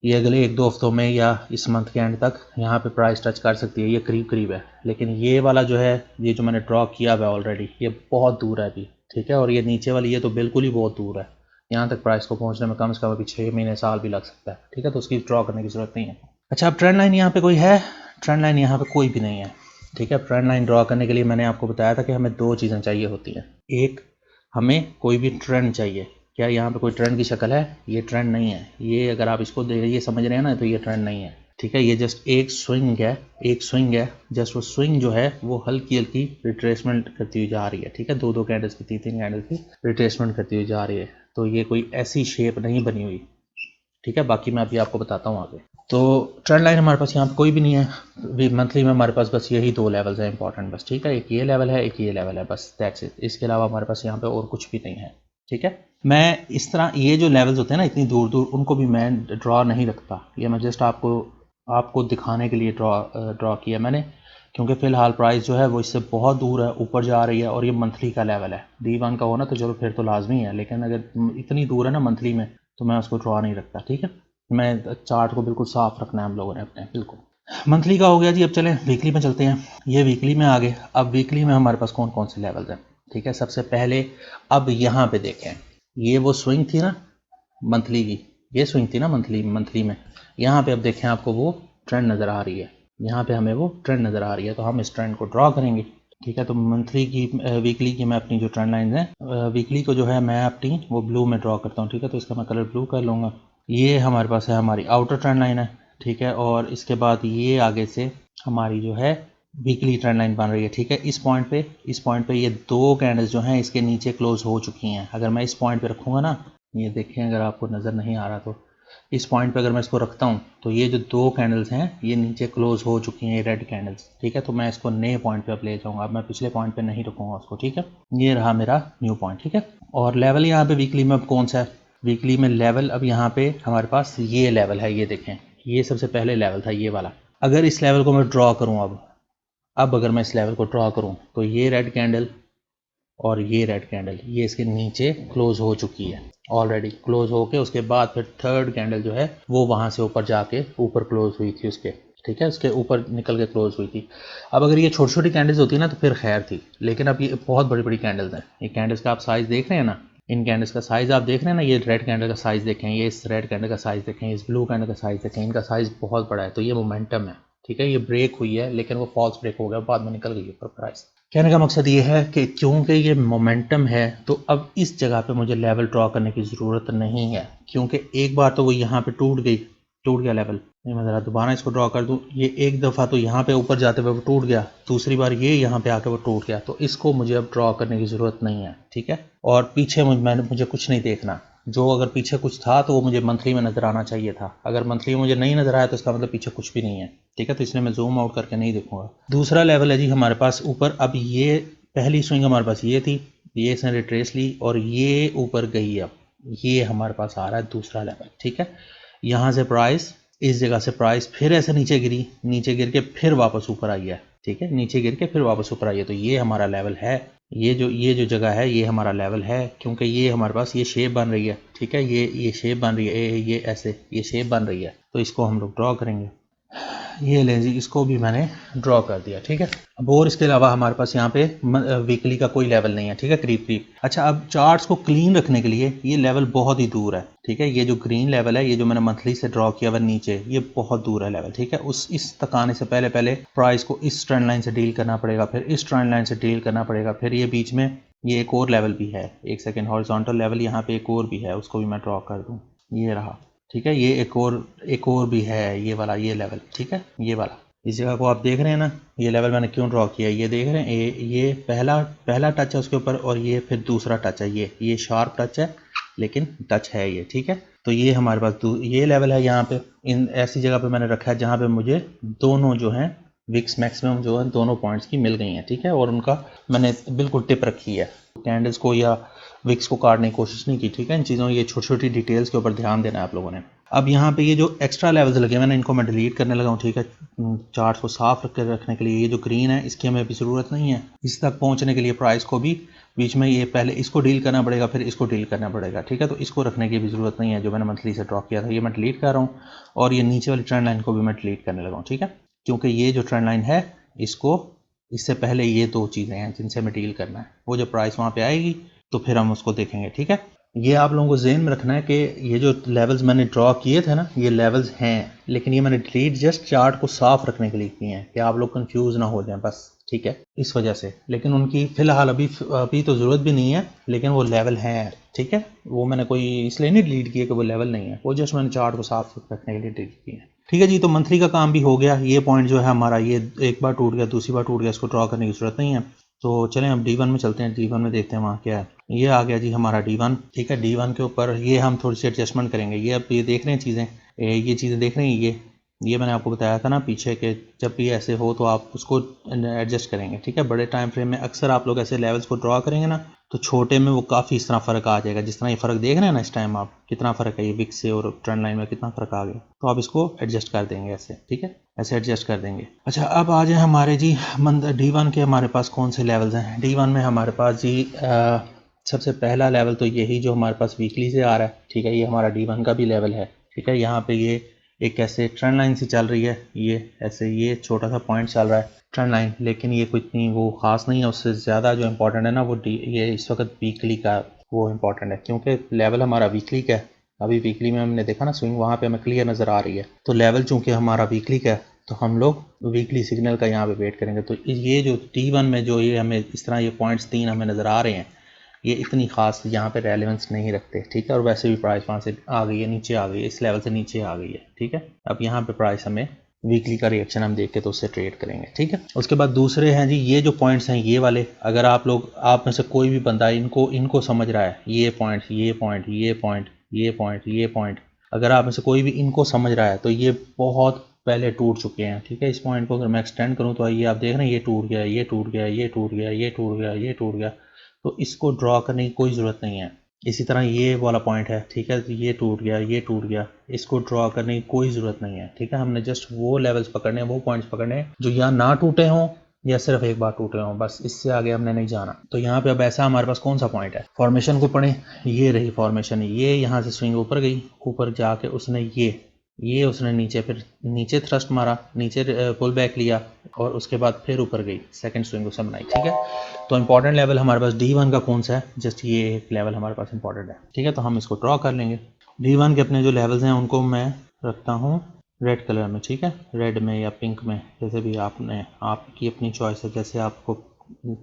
ये अगले 1-2 हफ्तों में या इस मंथ के एंड तक यहाँ पे प्राइस टच कर सकती है, ये करीब है। लेकिन ये वाला जो है, ये जो मैंने ड्रॉ किया हुआ है ऑलरेडी, ये बहुत दूर है अभी, ठीक है। और ये नीचे वाली ये तो बिल्कुल ही बहुत दूर है, यहाँ तक प्राइस को पहुँचने में कम से कम अभी 6 महीने साल भी लग सकता है, ठीक है, तो उसकी ड्रॉ करने की ज़रूरत नहीं है। अच्छा, अब ट्रेंड लाइन यहाँ पे कोई है? ट्रेंड लाइन यहाँ पे कोई भी नहीं है, ठीक है। ट्रेंड लाइन ड्रॉ करने के लिए मैंने आपको बताया था कि हमें 2 चीज़ें चाहिए होती हैं। एक, हमें कोई भी ट्रेंड चाहिए। क्या यहाँ पे कोई ट्रेंड की शक्ल है? ये ट्रेंड नहीं है। ये अगर आप इसको ये समझ रहे हैं ना, तो ये ट्रेंड नहीं है, ठीक है। ये जस्ट एक स्विंग है, एक स्विंग है। जस्ट वो स्विंग जो है वो हल्की हल्की रिट्रेसमेंट करती हुई जा रही है, ठीक है। 2-2 कैंडल्स की, 3-3 कैंडल्स की रिट्रेसमेंट करती हुई जा रही है। तो ये कोई ऐसी शेप नहीं बनी हुई, ठीक है। बाकी मैं अभी आपको बताता हूँ आगे। तो ट्रेंड लाइन हमारे पास यहाँ पे कोई भी नहीं है। मंथली में हमारे पास बस यही 2 लेवल्स हैं इंपॉर्टेंट, बस, ठीक है। एक ये लेवल है, एक ये लेवल है, बस दैट्स इट। इसके अलावा हमारे पास यहाँ पे और कुछ भी नहीं है, ठीक है। मैं इस तरह ये जो लेवल्स होते हैं ना इतनी दूर दूर, उनको भी मैं ड्रॉ नहीं रखता। ये मैं जस्ट आपको दिखाने के लिए ड्रॉ किया मैंने, क्योंकि फ़िलहाल प्राइस जो है वो इससे बहुत दूर है, ऊपर जा रही है, और ये मंथली का लेवल है। D1 का हो ना तो चलो फिर तो लाजमी है, लेकिन अगर इतनी दूर है ना मंथली में, तो मैं उसको ड्रॉ नहीं रखता, ठीक है। मैं चार्ट को बिल्कुल साफ रखना है हम लोगों ने अपने, बिल्कुल। मंथली का हो गया जी। अब चलें वीकली में चलते हैं। ये वीकली में आ गए। अब वीकली में हमारे पास कौन कौन से लेवल्स हैं, ठीक है। सबसे पहले अब यहाँ पे देखें, ये वो स्विंग थी ना मंथली की, ये स्विंग थी ना मंथली में। यहाँ पे अब देखें, आपको वो ट्रेंड नज़र आ रही है, यहाँ पे हमें वो ट्रेंड नज़र आ रही है, तो हम इस ट्रेंड को ड्रॉ करेंगे, ठीक है। तो मंथली की वीकली की मैं अपनी जो ट्रेंड लाइन है, वीकली को जो है मैं अपनी वो ब्लू में ड्रॉ करता हूँ, ठीक है। तो इसका मैं कलर ब्लू कर लूँगा। ये हमारे पास है हमारी आउटर ट्रेंड लाइन है, ठीक है। और इसके बाद ये आगे से हमारी जो है वीकली ट्रेंड लाइन बन रही है, ठीक है। इस पॉइंट पे ये 2 कैंडल्स जो हैं इसके नीचे क्लोज हो चुकी हैं। अगर मैं इस पॉइंट पे रखूँगा ना, ये देखें, अगर आपको नज़र नहीं आ रहा तो इस पॉइंट पे अगर मैं इसको रखता हूँ, तो ये जो 2 कैंडल्स हैं ये नीचे क्लोज हो चुकी हैं, ये रेड कैंडल्स, ठीक है। तो मैं इसको नए पॉइंट पे अब ले जाऊँगा। अब मैं पिछले पॉइंट पे नहीं रखूँगा उसको, ठीक है। ये रहा मेरा न्यू पॉइंट, ठीक है। और लेवल यहाँ पे वीकली में अब कौन सा है? वीकली में लेवल अब यहाँ पे हमारे पास ये लेवल है, ये देखें, ये सबसे पहले लेवल था, ये वाला। अगर इस लेवल को मैं ड्रॉ करूँ, अब अगर मैं इस लेवल को ड्रॉ करूँ, तो ये रेड कैंडल और ये रेड कैंडल ये इसके नीचे क्लोज हो चुकी है, ऑलरेडी क्लोज होके उसके बाद फिर थर्ड कैंडल जो है वो वहाँ से ऊपर जाके ऊपर क्लोज हुई थी उसके, ठीक है, उसके ऊपर निकल के क्लोज हुई थी। अब अगर ये छोटी छोटी कैंडल्स होती ना तो फिर खैर थी, लेकिन अब ये बहुत बड़ी बड़ी कैंडल्स हैं। ये कैंडल्स का आप साइज़ देख रहे हैं ना, इन कैंडल्स का साइज़ आप देख रहे हैं ना, ये रेड कैंडल का साइज़ देखें, ये इस रेड कैंडल का साइज़ देखें, इस ब्लू कैंडल का साइज़ देखें, इनका साइज़ बहुत बड़ा है। तो ये मोमेंटम है, ठीक है। ये ब्रेक हुई है, लेकिन वो फॉल्स ब्रेक हो गया, बाद में निकल गई ऊपर प्राइस। कहने का मकसद ये है कि क्योंकि ये मोमेंटम है, तो अब इस जगह पे मुझे लेवल ड्रॉ करने की ज़रूरत नहीं है, क्योंकि एक बार तो वो यहाँ पे टूट गया लेवल। मैं ज़रा दोबारा इसको ड्रॉ कर दूँ, ये एक दफ़ा तो यहाँ पे ऊपर जाते हुए वो टूट गया, दूसरी बार ये यहाँ पे आके वो टूट गया, तो इसको मुझे अब ड्रॉ करने की ज़रूरत नहीं है, ठीक है। और पीछे मुझे कुछ नहीं देखना। जो अगर पीछे कुछ था तो वो मुझे मंथली में नज़र आना चाहिए था। अगर मंथली में मुझे नहीं नज़र आया तो इसका मतलब पीछे कुछ भी नहीं है, ठीक है। तो इसलिए मैं जूम आउट करके नहीं देखूंगा। दूसरा लेवल है जी हमारे पास ऊपर। अब ये पहली स्विंग हमारे पास ये थी, ये इसने रिट्रेस ली और ये ऊपर गई। अब ये हमारे पास आ रहा है दूसरा लेवल, ठीक है। यहाँ से प्राइस, इस जगह से प्राइस फिर ऐसे नीचे गिरी, नीचे गिर के फिर वापस ऊपर आई है, ठीक है। नीचे गिर के फिर वापस ऊपर आई है, तो ये हमारा लेवल है। ये जो जगह है ये हमारा लेवल है, क्योंकि ये हमारे पास ये शेप बन रही है, ठीक है। ये शेप बन रही है, ये ऐसे ये शेप बन रही है, तो इसको हम लोग ड्रॉ करेंगे। ये लें जी, इसको भी मैंने ड्रॉ कर दिया, ठीक है। अब और इसके अलावा हमारे पास यहाँ पे वीकली का कोई लेवल नहीं है, ठीक है, करीब करीब। अच्छा, अब चार्ट्स को क्लीन रखने के लिए ये लेवल बहुत ही दूर है, ठीक है। ये जो ग्रीन लेवल है, ये जो मैंने मंथली से ड्रॉ किया हुआ नीचे, ये बहुत दूर है लेवल, ठीक है। इस तक आने से पहले प्राइस को इस ट्रेंड लाइन से डील करना पड़ेगा, फिर इस ट्रेंड लाइन से डील करना पड़ेगा, फिर ये बीच में ये एक और लेवल भी है, एक सेकेंड, हॉरिजॉन्टल लेवल यहाँ पे एक और भी है, उसको भी मैं ड्रॉ कर दूँ। ये रहा, ठीक है। ये एक और भी है, ये वाला, ये लेवल, ठीक है, ये वाला। इस जगह को आप देख रहे हैं ना, ये लेवल मैंने क्यों ड्रॉ किया, ये देख रहे हैं, ये पहला टच है उसके ऊपर, और ये फिर दूसरा टच है, ये शार्प टच है, लेकिन टच है ये, ठीक है। तो ये हमारे पास ये लेवल है। यहाँ पे इन ऐसी जगह पे मैंने रखा है जहाँ पे मुझे दोनों जो हैं विक्स मैक्सिमम जो है दोनों पॉइंट्स की मिल गई हैं, ठीक है। और उनका मैंने बिल्कुल टिप रखी है, कैंडल्स को या विक्स को काटने की कोशिश नहीं की, ठीक है। इन चीज़ों, ये छोटी छोटी डिटेल्स के ऊपर ध्यान देना है आप लोगों ने। अब यहाँ पे ये जो एक्स्ट्रा लेवल्स लगे मैंने इनको मैं डिलीट करने लगा हूँ, ठीक है। चार्ट को साफ रखने के लिए ये जो ग्रीन है इसकी हमें अभी ज़रूरत नहीं है। इस तक पहुँचने के लिए प्राइस को भी बीच में ये पहले इसको डील करना पड़ेगा, फिर इसको डील करना पड़ेगा, ठीक है। तो इसको रखने की भी ज़रूरत नहीं है, जो मैंने मंथली से ड्रॉ किया था ये मैं डिलीट कर रहा हूँ। और ये नीचे वाली ट्रेंड लाइन को भी मैं डिलीट करने लगा हूँ, ठीक है। क्योंकि ये जो ट्रेंड लाइन है इससे पहले ये 2 चीज़ें हैं जिनसे हमें डील करना है। वो जो प्राइस वहाँ पे आएगी तो फिर हम उसको देखेंगे, ठीक है। ये आप लोगों को ज़हन में रखना है कि ये जो लेवल्स मैंने ड्रॉ किए थे ना, ये लेवल्स हैं, लेकिन ये मैंने डिलीट जस्ट चार्ट को साफ रखने के लिए किए हैं कि आप लोग कंफ्यूज ना हो जाएं बस, ठीक है, इस वजह से। लेकिन उनकी फ़िलहाल अभी तो ज़रूरत भी नहीं है, लेकिन वो लेवल हैं, ठीक है। वो मैंने कोई इसलिए नहीं डिलीट किए कि वो लेवल नहीं है, वो जस्ट मैंने चार्ट को साफ रखने के लिए डिलीट किए हैं, ठीक है जी। तो मंथली का काम भी हो गया। ये पॉइंट जो है हमारा, ये एक बार टूट गया, दूसरी बार टूट गया, इसको ड्रॉ करने की ज़रूरत नहीं है। तो चलें अब D1 में चलते हैं, D1 में देखते हैं वहाँ क्या है। ये आ गया जी हमारा D1, ठीक है। D1 के ऊपर ये हम थोड़ी सी एडजस्टमेंट करेंगे। ये अब ये देख रहे हैं चीज़ें, ये चीज़ें देख रहे हैं, ये मैंने आपको बताया था ना पीछे कि जब भी ऐसे हो तो आप उसको एडजस्ट करेंगे, ठीक है। बड़े टाइम फ्रेम में अक्सर आप लोग ऐसे लेवल्स को ड्रॉ करेंगे ना, तो छोटे में वो काफ़ी इस तरह फ़र्क आ जाएगा। जिस तरह ये फ़र्क देख रहे हैं ना इस टाइम, आप कितना फ़र्क है ये विक्स से और ट्रेंड लाइन में कितना फ़र्क आ गया, तो आप इसको एडजस्ट कर देंगे ऐसे, ठीक है, ऐसे एडजस्ट कर देंगे। अच्छा, अब आ जाए हमारे जी D1 के हमारे पास कौन से लेवल्स हैं। D1 में हमारे पास जी सबसे पहला लेवल तो यही जो हमारे पास वीकली से आ रहा है, ठीक है। ये हमारा D1 का भी लेवल है, ठीक है। यहाँ पे ये एक ऐसे ट्रेंड लाइन सी चल रही है, ये ऐसे ये छोटा सा पॉइंट चल रहा है ट्रेंड लाइन, लेकिन ये कोई इतनी वो ख़ास नहीं है। उससे ज़्यादा जो इम्पोर्टेंट है ना वो ये इस वक्त वीकली का वो इम्पोर्टेंट है, क्योंकि लेवल हमारा वीकली का है। अभी वीकली में हमने देखा ना स्विंग, वहाँ पे हमें क्लियर नज़र आ रही है। तो लेवल चूँकि हमारा वीकली का है, तो हम लोग वीकली सिग्नल का यहाँ पे वेट करेंगे। तो ये जो D1 में जो ये हमें इस तरह ये पॉइंट्स 3 हमें नज़र आ रहे हैं, ये इतनी ख़ास यहाँ पे रेलेवेंस नहीं रखते, ठीक है। और वैसे भी प्राइस वहाँ से आ गई है, नीचे आ गई है, इस लेवल से नीचे आ गई है, ठीक है। अब यहाँ पे प्राइस हमें वीकली का रिएक्शन हम देख के तो उससे ट्रेड करेंगे, ठीक है। उसके बाद दूसरे हैं जी ये जो पॉइंट्स हैं ये वाले, अगर आप लोग, आप में से कोई भी बंदा इनको समझ रहा है, ये पॉइंट, ये पॉइंट, ये पॉइंट, ये पॉइंट, ये पॉइंट, अगर आप में से कोई भी इनको समझ रहा है तो ये बहुत पहले टूट चुके हैं, ठीक है। इस पॉइंट को अगर मैं एक्सटेंड करूँ तो ये आप देख रहे हैं, ये टूट गया, ये टूट गया, ये टूट गया, ये टूट गया, ये टूट गया। तो इसको ड्रॉ करने की कोई ज़रूरत नहीं है। इसी तरह ये वाला पॉइंट है, ठीक है, ये टूट गया, ये टूट गया, इसको ड्रॉ करने की कोई ज़रूरत नहीं है, ठीक है। हमने जस्ट वो लेवल्स पकड़ने हैं, वो पॉइंट्स पकड़ने हैं जो या ना टूटे हों या सिर्फ एक बार टूटे हों, बस इससे आगे हमने नहीं जाना। तो यहाँ पे अब ऐसा हमारे पास कौन सा पॉइंट है, फॉर्मेशन को पढ़ें। ये रही फॉर्मेशन, ये यहाँ से स्विंग ऊपर गई, ऊपर जाके उसने ये उसने नीचे, फिर नीचे थ्रस्ट मारा, नीचे पुल बैक लिया और उसके बाद फिर ऊपर गई, सेकंड स्विंग उसे बनाई, ठीक है। तो इंपॉर्टेंट लेवल हमारे पास D1 का कौन सा है, जस्ट ये एक लेवल हमारे पास इंपॉर्टेंट है, ठीक है। तो हम इसको ड्रॉ कर लेंगे। D1 के अपने जो लेवल्स हैं उनको मैं रखता हूँ रेड कलर में, ठीक है, रेड में या पिंक में, जैसे भी आपकी अपनी चॉइस है, जैसे आपको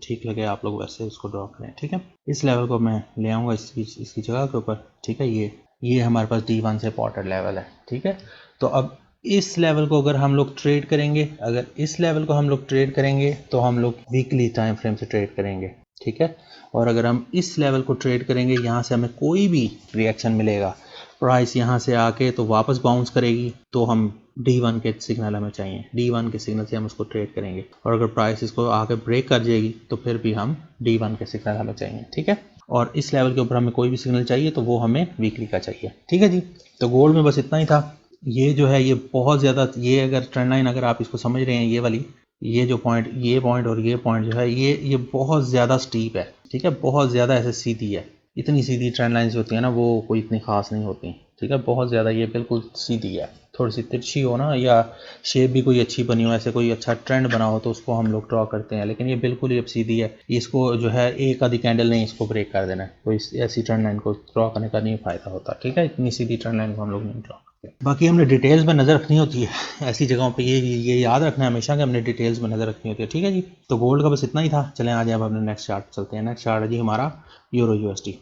ठीक लगे आप लोग वैसे उसको ड्रॉ करें, ठीक है। इस लेवल को मैं ले आऊँगा इसकी जगह के ऊपर, ठीक है। ये हमारे पास D1 से इंपॉर्टेंट लेवल है, ठीक है। तो अब इस लेवल को अगर हम लोग ट्रेड करेंगे, अगर इस लेवल को हम लोग ट्रेड करेंगे तो हम लोग वीकली टाइम फ्रेम से ट्रेड करेंगे, ठीक है। और अगर हम इस लेवल को ट्रेड करेंगे, यहाँ से हमें कोई भी रिएक्शन मिलेगा, प्राइस यहाँ से आके तो वापस बाउंस करेगी, तो हम D1 के सिग्नल हमें चाहिए, D1 के सिग्नल से हम उसको ट्रेड करेंगे। और अगर प्राइस इसको आके ब्रेक कर जाएगी तो फिर भी हम D1 के सिग्नल हमें चाहिए, ठीक है। और इस लेवल के ऊपर हमें कोई भी सिग्नल चाहिए तो वो हमें वीकली का चाहिए, ठीक है जी। तो गोल्ड में बस इतना ही था। ये जो है ये बहुत ज़्यादा, ये अगर ट्रेंड लाइन अगर आप इसको समझ रहे हैं, ये वाली, ये जो पॉइंट, ये पॉइंट और ये पॉइंट जो है ये बहुत ज़्यादा स्टीप है, ठीक है, बहुत ज़्यादा ऐसे सीधी है। इतनी सीधी ट्रेंड लाइन्स होती है ना, वो कोई इतनी खास नहीं होती, ठीक है, बहुत ज़्यादा ये बिल्कुल सीधी है। थोड़ी सी तिरछी हो ना, या शेप भी कोई अच्छी बनी हो, ऐसे कोई अच्छा ट्रेंड बना हो तो उसको हम लोग ड्रॉ करते हैं, लेकिन ये बिल्कुल ही अब सीधी है। इसको जो है एक आधी कैंडल नहीं, इसको ब्रेक कर देना है, तो इस ऐसी ट्रेंड लाइन को ड्रॉ करने का नहीं फ़ायदा होता, ठीक है। इतनी सीधी ट्रेंड लाइन को हम लोग नहीं ड्रॉ करते। बाकी हमने डिटेल्स में नज़र रखनी होती है ऐसी जगहों पे, ये याद रखना है हमेशा कि हमने डिटेल्स में नज़र रखनी होती है, ठीक है जी। तो गोल्ड का बस इतना ही था। चलें आज अब अपने नेक्स्ट चार्ट चलते हैं। नेक्स्ट चार्ट है जी हमारा यूरो USD।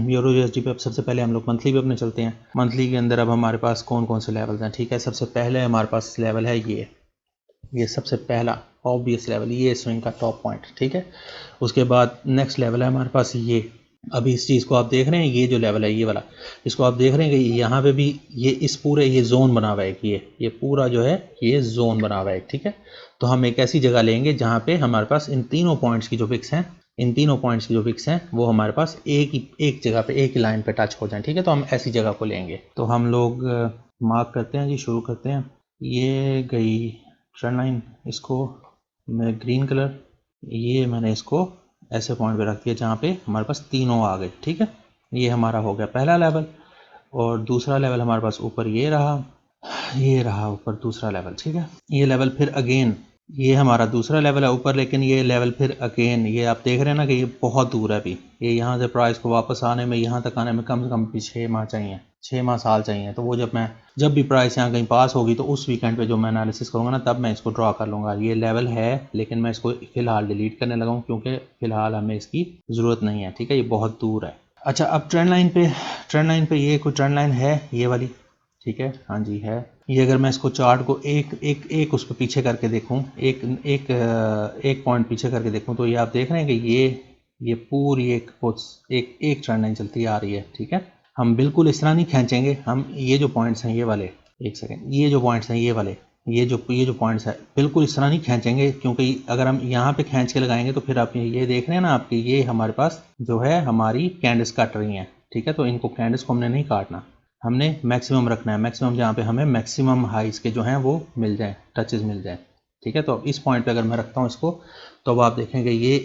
यूरो USD पे अब सबसे पहले हम लोग मंथली पे अपने चलते हैं। मंथली के अंदर अब हमारे पास कौन कौन से लेवल्स हैं, ठीक है। सबसे पहले हमारे पास लेवल है ये सबसे पहला ऑब्वियस लेवल, ये स्विंग का टॉप पॉइंट, ठीक है। उसके बाद नेक्स्ट लेवल है हमारे पास ये, अभी इस चीज़ को आप देख रहे हैं, ये जो लेवल है ये वाला, इसको आप देख रहे हैं कि यहाँ पे भी ये इस पूरे ये जोन बना हुआ है कि ये पूरा जो है ये जोन बना हुआ है, ठीक है। तो हम एक ऐसी जगह लेंगे जहाँ पे हमारे पास इन तीनों पॉइंट्स की जो विक्स हैं, वो हमारे पास एक जगह पे, एक ही लाइन पे टच हो जाए, ठीक है। तो हम ऐसी जगह को लेंगे। तो हम लोग मार्क करते हैं जी, शुरू करते हैं। ये गई ट्रेंड लाइन, इसको मैं ग्रीन कलर, ये मैंने इसको ऐसे पॉइंट पे रख दिया जहाँ पे हमारे पास तीनों आ गए, ठीक है। ये हमारा हो गया पहला लेवल। और दूसरा लेवल हमारे पास ऊपर ये रहा ऊपर दूसरा लेवल, ठीक है। ये लेवल फिर अगेन ये हमारा दूसरा लेवल है ऊपर, लेकिन ये लेवल फिर अगेन ये आप देख रहे हैं ना कि ये बहुत दूर है अभी। ये यहाँ से प्राइस को वापस आने में, यहाँ तक आने में कम से कम भी 6 माह चाहिए, 6 माह साल चाहिए। तो वो जब भी प्राइस यहाँ कहीं पास होगी तो उस वीकेंड पे जो मैं एनालिसिस करूँगा ना, तब मैं इसको ड्रॉ कर लूँगा। ये लेवल है लेकिन मैं इसको फ़िलहाल डिलीट करने लगा हूँ क्योंकि फ़िलहाल हमें इसकी ज़रूरत नहीं है, ठीक है, ये बहुत दूर है। अच्छा, अब ट्रेंड लाइन पे ये कोई ट्रेंड लाइन है ये वाली, ठीक है, हाँ जी है। ये अगर मैं इसको चार्ट को एक उस पर पीछे करके देखूं, एक पॉइंट पीछे करके देखूं, तो ये आप देख रहे हैं कि ये पूरी एक ट्रेंड लाइन चलती आ रही है, ठीक है। हम बिल्कुल इस तरह नहीं खींचेंगे, हम ये जो पॉइंट्स हैं ये वाले, एक सेकेंड, ये जो पॉइंट्स हैं ये वाले, ये जो पॉइंट्स है बिल्कुल इस तरह नहीं खींचेंगे, क्योंकि अगर हम यहाँ पे खींच के लगाएंगे तो फिर आप ये देख रहे हैं ना आपकी, ये हमारे पास जो है हमारी कैंडल्स काट रही हैं, ठीक है। तो इनको कैंडल्स को हमने नहीं काटना, हमने मैक्सिमम रखना है, मैक्सिमम जहाँ पे हमें मैक्सिमम हाइस के जो हैं वो मिल जाएं, टचेस मिल जाएं, ठीक है। तो अब इस पॉइंट पे अगर मैं रखता हूँ इसको, तो अब आप देखेंगे ये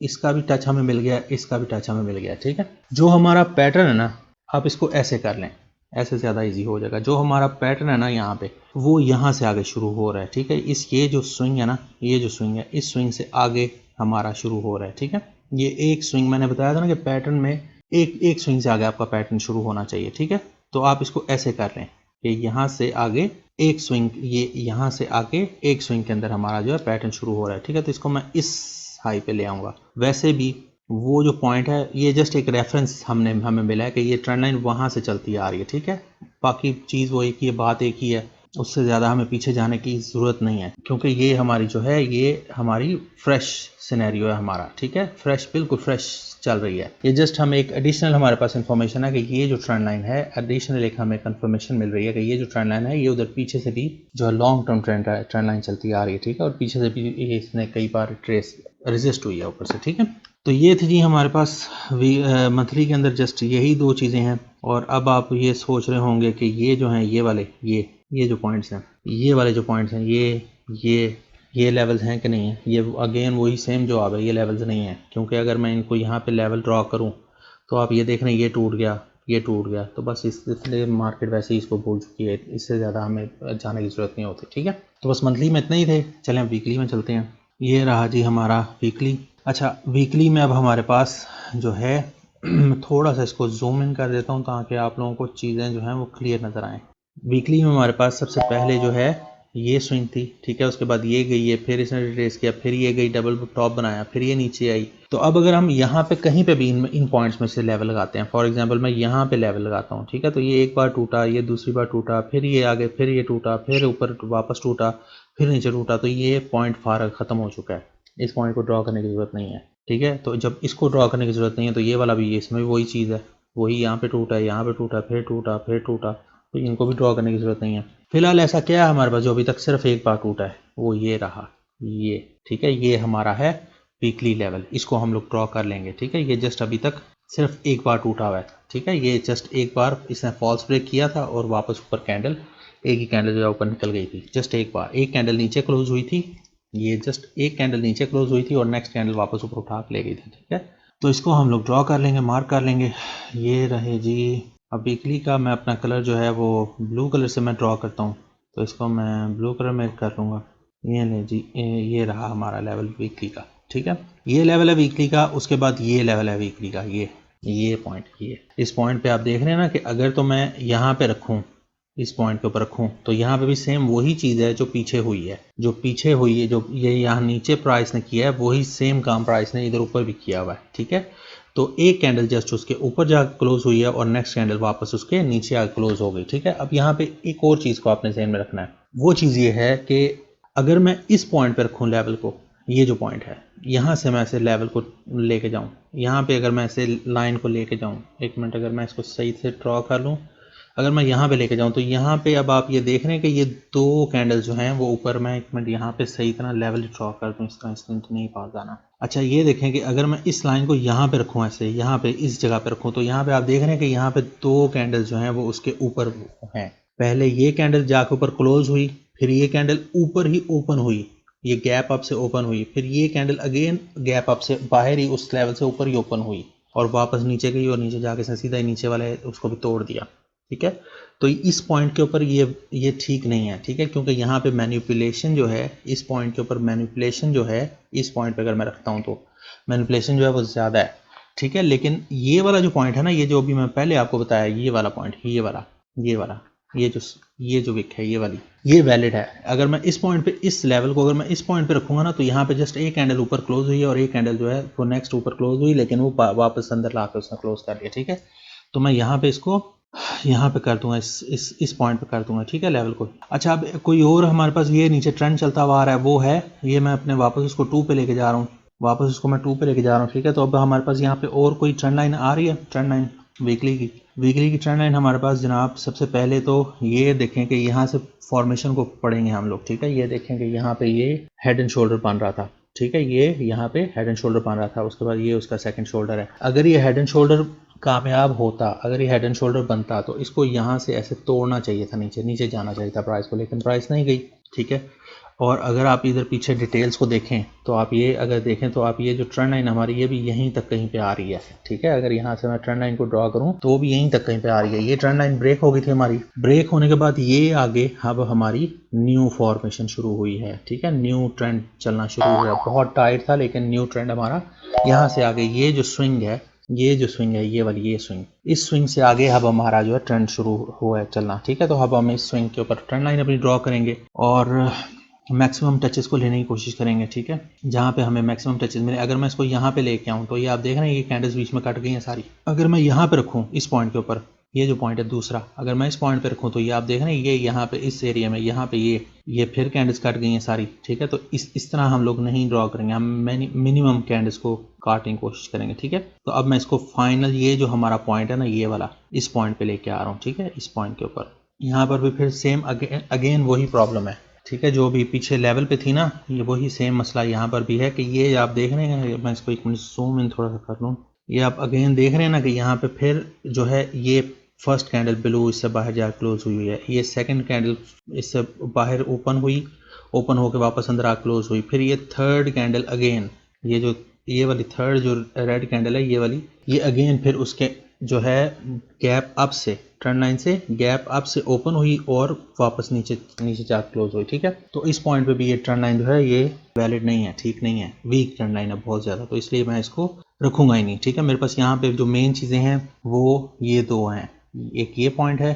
इसका भी टच हमें मिल गया, इसका भी टच हमें मिल गया, ठीक है। जो हमारा पैटर्न है ना, आप इसको ऐसे कर लें, ऐसे ज़्यादा इजी हो जाएगा। जो हमारा पैटर्न है ना यहाँ पे, वो यहाँ से आगे शुरू हो रहा है, ठीक है। ये जो स्विंग है ना, ये जो स्विंग है, इस स्विंग से आगे हमारा शुरू हो रहा है, ठीक है। ये एक स्विंग मैंने बताया था ना कि पैटर्न में एक स्विंग से आगे आपका पैटर्न शुरू होना चाहिए, ठीक है। तो आप इसको ऐसे कर लें कि यहाँ से आगे एक स्विंग, ये यहाँ से आगे एक स्विंग के अंदर हमारा जो है पैटर्न शुरू हो रहा है, ठीक है। तो इसको मैं इस हाई पे ले आऊँगा। वैसे भी वो जो पॉइंट है ये जस्ट एक रेफरेंस हमें मिला है कि ये ट्रेंड लाइन वहाँ से चलती आ रही है, ठीक है। बाकी चीज़ वो एक ही है, बात एक ही है, उससे ज़्यादा हमें पीछे जाने की ज़रूरत नहीं है, क्योंकि ये हमारी जो है ये हमारी फ्रेश सिनेरियो है हमारा, ठीक है। फ्रेश, बिल्कुल फ्रेश चल रही है। ये जस्ट हमें एक एडिशनल हमारे पास इन्फॉर्मेशन है कि ये जो ट्रेंड लाइन है, एडिशनल एक हमें कंफर्मेशन मिल रही है कि ये जो ट्रेंड लाइन है ये उधर पीछे से भी जो है लॉन्ग टर्म ट्रेंड लाइन चलती आ रही है, ठीक है। और पीछे से भी इसने कई बार ट्रेस रेजिस्ट हुई है ऊपर से, ठीक है। तो ये थी जी हमारे पास मंथली के अंदर जस्ट यही दो चीज़ें हैं। और अब आप ये सोच रहे होंगे कि ये जो हैं ये वाले ये जो पॉइंट्स हैं, ये वाले जो पॉइंट्स हैं, ये लेवल्स हैं कि नहीं है। ये अगेन वही सेम जवाब है, ये लेवल्स नहीं है, क्योंकि अगर मैं इनको यहाँ पे लेवल ड्रॉ करूँ तो आप ये देख रहे हैं ये टूट गया, तो बस इसलिए मार्केट वैसे ही इसको भूल चुकी है, इससे ज़्यादा हमें जाने की ज़रूरत नहीं होती, ठीक है। तो बस मंथली में इतना ही थे, चलें वीकली में चलते हैं। ये रहा जी हमारा वीकली। अच्छा, वीकली में अब हमारे पास जो है थोड़ा सा इसको जूम इन कर देता हूँ ताकि आप लोगों को चीज़ें जो हैं वो क्लियर नज़र आएँ। वीकली में हमारे पास सबसे पहले जो है ये स्विंग थी, ठीक है। उसके बाद ये गई है, फिर इसने रिट्रेस किया, फिर ये गई, डबल टॉप बनाया, फिर ये नीचे आई। तो अब अगर हम यहाँ पे कहीं पे भी इन पॉइंट्स में से लेवल लगाते हैं, फॉर एग्जांपल मैं यहाँ पे लेवल लगाता हूँ, ठीक है। तो ये एक बार टूटा, ये दूसरी बार टूटा, फिर ये आगे, फिर ये टूटा, फिर ऊपर वापस टूटा, फिर नीचे टूटा, तो ये पॉइंट फार ख़त्म हो चुका है, इस पॉइंट को ड्रॉ करने की ज़रूरत नहीं है, ठीक है। तो जब इसको ड्रॉ करने की ज़रूरत नहीं है तो ये वाला भी, इसमें भी वही चीज़ है, वही यहाँ पे टूटा, यहाँ पे टूटा, फिर टूटा, फिर टूटा, तो इनको भी ड्रॉ करने की ज़रूरत नहीं है। फिलहाल ऐसा क्या है हमारे पास जो अभी तक सिर्फ एक बार टूटा है, वो ये रहा, ये, ठीक है। ये हमारा है वीकली लेवल, इसको हम लोग ड्रॉ कर लेंगे, ठीक है। ये जस्ट अभी तक सिर्फ एक बार टूटा हुआ है, ठीक है। ये जस्ट एक बार इसने फॉल्स ब्रेक किया था और वापस ऊपर कैंडल, एक ही कैंडल जो है ऊपर निकल गई थी, जस्ट एक बार, एक कैंडल नीचे क्लोज हुई थी, ये जस्ट एक कैंडल नीचे क्लोज हुई थी और नेक्स्ट कैंडल वापस ऊपर उठा के ले गई थी, ठीक है। तो इसको हम लोग ड्रॉ कर लेंगे, मार्क कर लेंगे। ये रहे जी। अब वीकली का मैं अपना कलर जो है वो ब्लू कलर से मैं ड्रॉ करता हूँ, तो इसको मैं ब्लू कलर में कर लूँगा। ये ले जी, ये रहा हमारा लेवल वीकली का, ठीक है। ये लेवल है वीकली का। उसके बाद ये लेवल है वीकली का, ये पॉइंट, ये इस पॉइंट पे आप देख रहे हैं ना कि अगर तो मैं यहाँ पे रखूँ, इस पॉइंट के ऊपर रखूँ, तो यहाँ पे भी सेम वही चीज़ है जो पीछे हुई है, जो ये यहाँ नीचे प्राइस ने किया है, वही सेम काम प्राइस ने इधर ऊपर भी किया हुआ है, ठीक है। तो एक कैंडल जस्ट उसके ऊपर जाकर क्लोज हुई है और नेक्स्ट कैंडल वापस उसके नीचे आकर क्लोज हो गई, ठीक है। अब यहाँ पे एक और चीज़ को आपने ध्यान में रखना है, वो चीज़ ये है कि अगर मैं इस पॉइंट पे रखूँ लेवल को, ये जो पॉइंट है, यहाँ से मैं ऐसे लेवल को लेके जाऊँ, यहाँ पे अगर मैं ऐसे लाइन को लेके जाऊँ, एक मिनट, अगर मैं इसको सही से ड्रॉ कर लूँ, अगर मैं यहाँ पे लेके जाऊँ तो यहाँ पे अब आप ये देख रहे हैं कि ये दो कैंडल जो हैं वो ऊपर, मैं एक मिनट यहाँ पे सही तरह लेवल ड्रॉ कर दूँ, इसका इंस्टेंट नहीं पास जाना। अच्छा, ये देखें कि अगर मैं इस लाइन को यहाँ पे रखूँ, ऐसे यहाँ पे इस जगह पे रखूँ, तो यहाँ पे आप देख रहे हैं कि यहाँ पे दो कैंडल जो हैं वो उसके ऊपर हैं। पहले ये कैंडल जाके ऊपर क्लोज हुई, फिर ये कैंडल ऊपर ही ओपन हुई, ये गैप अप से ओपन हुई, फिर ये कैंडल अगेन गैप अप से बाहर ही उस लेवल से ऊपर ही ओपन हुई और वापस नीचे गई और नीचे जाके सीधा ही नीचे वाले उसको भी तोड़ दिया, ठीक है। तो इस पॉइंट के ऊपर ये ठीक नहीं है, ठीक है, क्योंकि यहाँ पे मैनिपुलेशन जो है, इस पॉइंट के ऊपर मैनिपुलेशन जो है, इस पॉइंट पे अगर मैं रखता हूँ तो मैनिपुलेशन जो है वो ज़्यादा है, ठीक है। लेकिन ये वाला जो पॉइंट है ना, ये जो अभी मैं पहले आपको बताया, ये वाला पॉइंट, ये जो विक है, ये वाली, ये वैलिड है। अगर मैं इस पॉइंट पे, इस लेवल को अगर मैं इस पॉइंट पे रखूंगा ना, तो यहाँ पे जस्ट एक कैंडल ऊपर क्लोज हुई है और एक कैंडल जो है वो नेक्स्ट ऊपर क्लोज हुई, लेकिन वो वापस अंदर ला के उसने क्लोज कर लिया, ठीक है। तो मैं यहाँ पे इसको यहाँ पे कर दूंगा, इस पॉइंट पे कर दूंगा, ठीक है, लेवल को। अच्छा, अब कोई और हमारे पास ये नीचे ट्रेंड चलता हुआ आ रहा है, वो है ये, मैं अपने वापस उसको 2 पे लेके जा रहा हूँ, वापस उसको मैं 2 पे लेके जा रहा हूँ, ठीक है। तो अब हमारे पास यहाँ पे और कोई ट्रेंड लाइन आ रही है, ट्रेंड लाइन वीकली की ट्रेंड लाइन हमारे पास जनाब, सबसे पहले तो ये देखें कि यहाँ से फॉर्मेशन को पढ़ेंगे हम लोग, ठीक है। ये देखें कि यहाँ पे ये हेड एंड शोल्डर बन रहा था, ठीक है, ये यहाँ पे हेड एंड शोल्डर बन रहा था, उसके बाद ये उसका सेकंड शोल्डर है। अगर ये हेड एंड शोल्डर कामयाब होता, अगर ये हेड एंड शोल्डर बनता, तो इसको यहाँ से ऐसे तोड़ना चाहिए था, नीचे जाना चाहिए था प्राइस को, लेकिन प्राइस नहीं गई, ठीक है। और अगर आप इधर पीछे डिटेल्स को देखें, तो आप ये अगर देखें तो आप ये जो ट्रेंड लाइन हमारी, ये भी यहीं तक कहीं पे आ रही है, ठीक है। अगर यहाँ से मैं ट्रेंड लाइन को ड्रॉ करूँ तो वो भी यहीं तक कहीं पे आ रही है। ये ट्रेंड लाइन ब्रेक हो गई थी हमारी, ब्रेक होने के बाद ये आगे अब हमारी न्यू फॉर्मेशन शुरू हुई है, ठीक है, न्यू ट्रेंड चलना शुरू हुआ। बहुत टाइट था, लेकिन न्यू ट्रेंड हमारा यहाँ से आगे, ये जो स्विंग है, ये वाली, ये स्विंग, इस स्विंग से आगे अब हमारा जो है ट्रेंड शुरू हुआ है चलना, ठीक है। तो अब हम इस स्विंग के ऊपर ट्रेंड लाइन अपनी ड्रॉ करेंगे और मैक्सिमम टचेस को लेने की कोशिश करेंगे, ठीक है, जहाँ पे हमें मैक्सिमम टचेस मिले। अगर मैं इसको यहाँ पे लेके आऊँ तो ये आप देख रहे हैं, ये कैंडल्स बीच में कट गई हैं सारी। अगर मैं यहाँ पे रखूँ इस पॉइंट के ऊपर, ये जो पॉइंट है दूसरा, अगर मैं इस पॉइंट पे रखूँ तो ये आप देख रहे हैं, ये यहाँ पे इस एरिया में, यहाँ पे ये फिर कैंडल्स कट गई हैं सारी, ठीक है। तो इस तरह हम लोग नहीं ड्रॉ करेंगे, हम मिनिमम कैंडल्स को काटने की कोशिश करेंगे, ठीक है। तो अब मैं इसको फाइनल, ये जो हमारा पॉइंट है ना, ये वाला, इस पॉइंट पे लेके आ रहा हूँ, ठीक है, इस पॉइंट के ऊपर। यहाँ पर भी फिर सेम अगेन वही प्रॉब्लम है, ठीक है, जो भी पीछे लेवल पे थी ना, ये वही सेम मसला यहाँ पर भी है कि ये आप देख रहे हैं, मैं इसको एक मिनट जूम इन थोड़ा सा कर लूँ। ये आप अगेन देख रहे हैं ना कि यहाँ पे फिर जो है ये फर्स्ट कैंडल ब्लू इससे बाहर जा क्लोज हुई है, ये सेकंड कैंडल इससे बाहर ओपन होकर वापस अंदर आ क्लोज हुई, फिर ये थर्ड कैंडल अगेन, ये वाली थर्ड जो रेड कैंडल है, ये वाली, ये अगेन फिर उसके जो है गैप अप से, ट्रेंड लाइन से गैप अप से ओपन हुई और वापस नीचे जा क्लोज हुई, ठीक है। तो इस पॉइंट पे भी ये ट्रेंड लाइन जो है ये वैलिड नहीं है, ठीक नहीं है, वीक ट्रेंड लाइन है बहुत ज़्यादा, तो इसलिए मैं इसको रखूंगा ही नहीं, ठीक है। मेरे पास यहाँ पे जो मेन चीज़ें हैं वो ये दो हैं, एक ये पॉइंट है,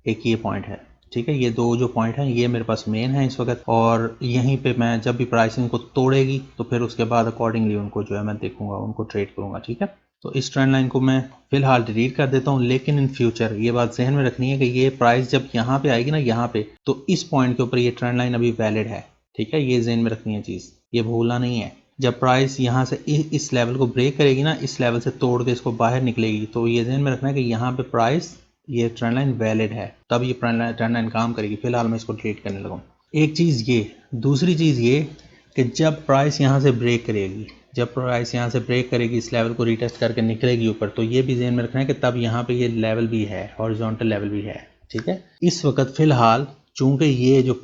एक ये पॉइंट है, ठीक है। ये दो जो पॉइंट हैं ये मेरे पास मेन है इस वक्त, और यहीं पे मैं जब भी प्राइसिंग को तोड़ेगी तो फिर उसके बाद अकॉर्डिंगली उनको जो है मैं देखूंगा, उनको ट्रेड करूंगा, ठीक है। तो इस ट्रेंड लाइन को मैं फिलहाल डिलीट कर देता हूँ, लेकिन इन फ्यूचर ये बात जहन में रखनी है कि ये प्राइस जब यहाँ पे आएगी ना, यहाँ पे, तो इस पॉइंट के ऊपर ये ट्रेंड लाइन अभी वैलिड है, ठीक है, ये जहन में रखनी है चीज़, ये भूलना नहीं है। जब प्राइस यहाँ से इस लेवल को ब्रेक करेगी ना, इस लेवल से तोड़ के इसको बाहर निकलेगी, तो ये जहन में रखना है कि यहाँ पे प्राइस, ये ट्रेंड लाइन वैलिड है, तब ये ट्रेंड लाइन काम करेगी। फिलहाल मैं इसको डिलीट करने लगा। एक चीज़ ये, दूसरी चीज़ ये कि जब प्राइस यहाँ से ब्रेक करेगी, जब प्राइस यहाँ से ब्रेक करेगी, इस लेवल को रीटेस्ट करके निकलेगी ऊपर, तो ये भी ध्यान में रखना है कि तब यहाँ पे ये लेवल भी है, हॉरिजॉन्टल लेवल भी है, ठीक है। इस वक्त फिलहाल चूंकि ये जो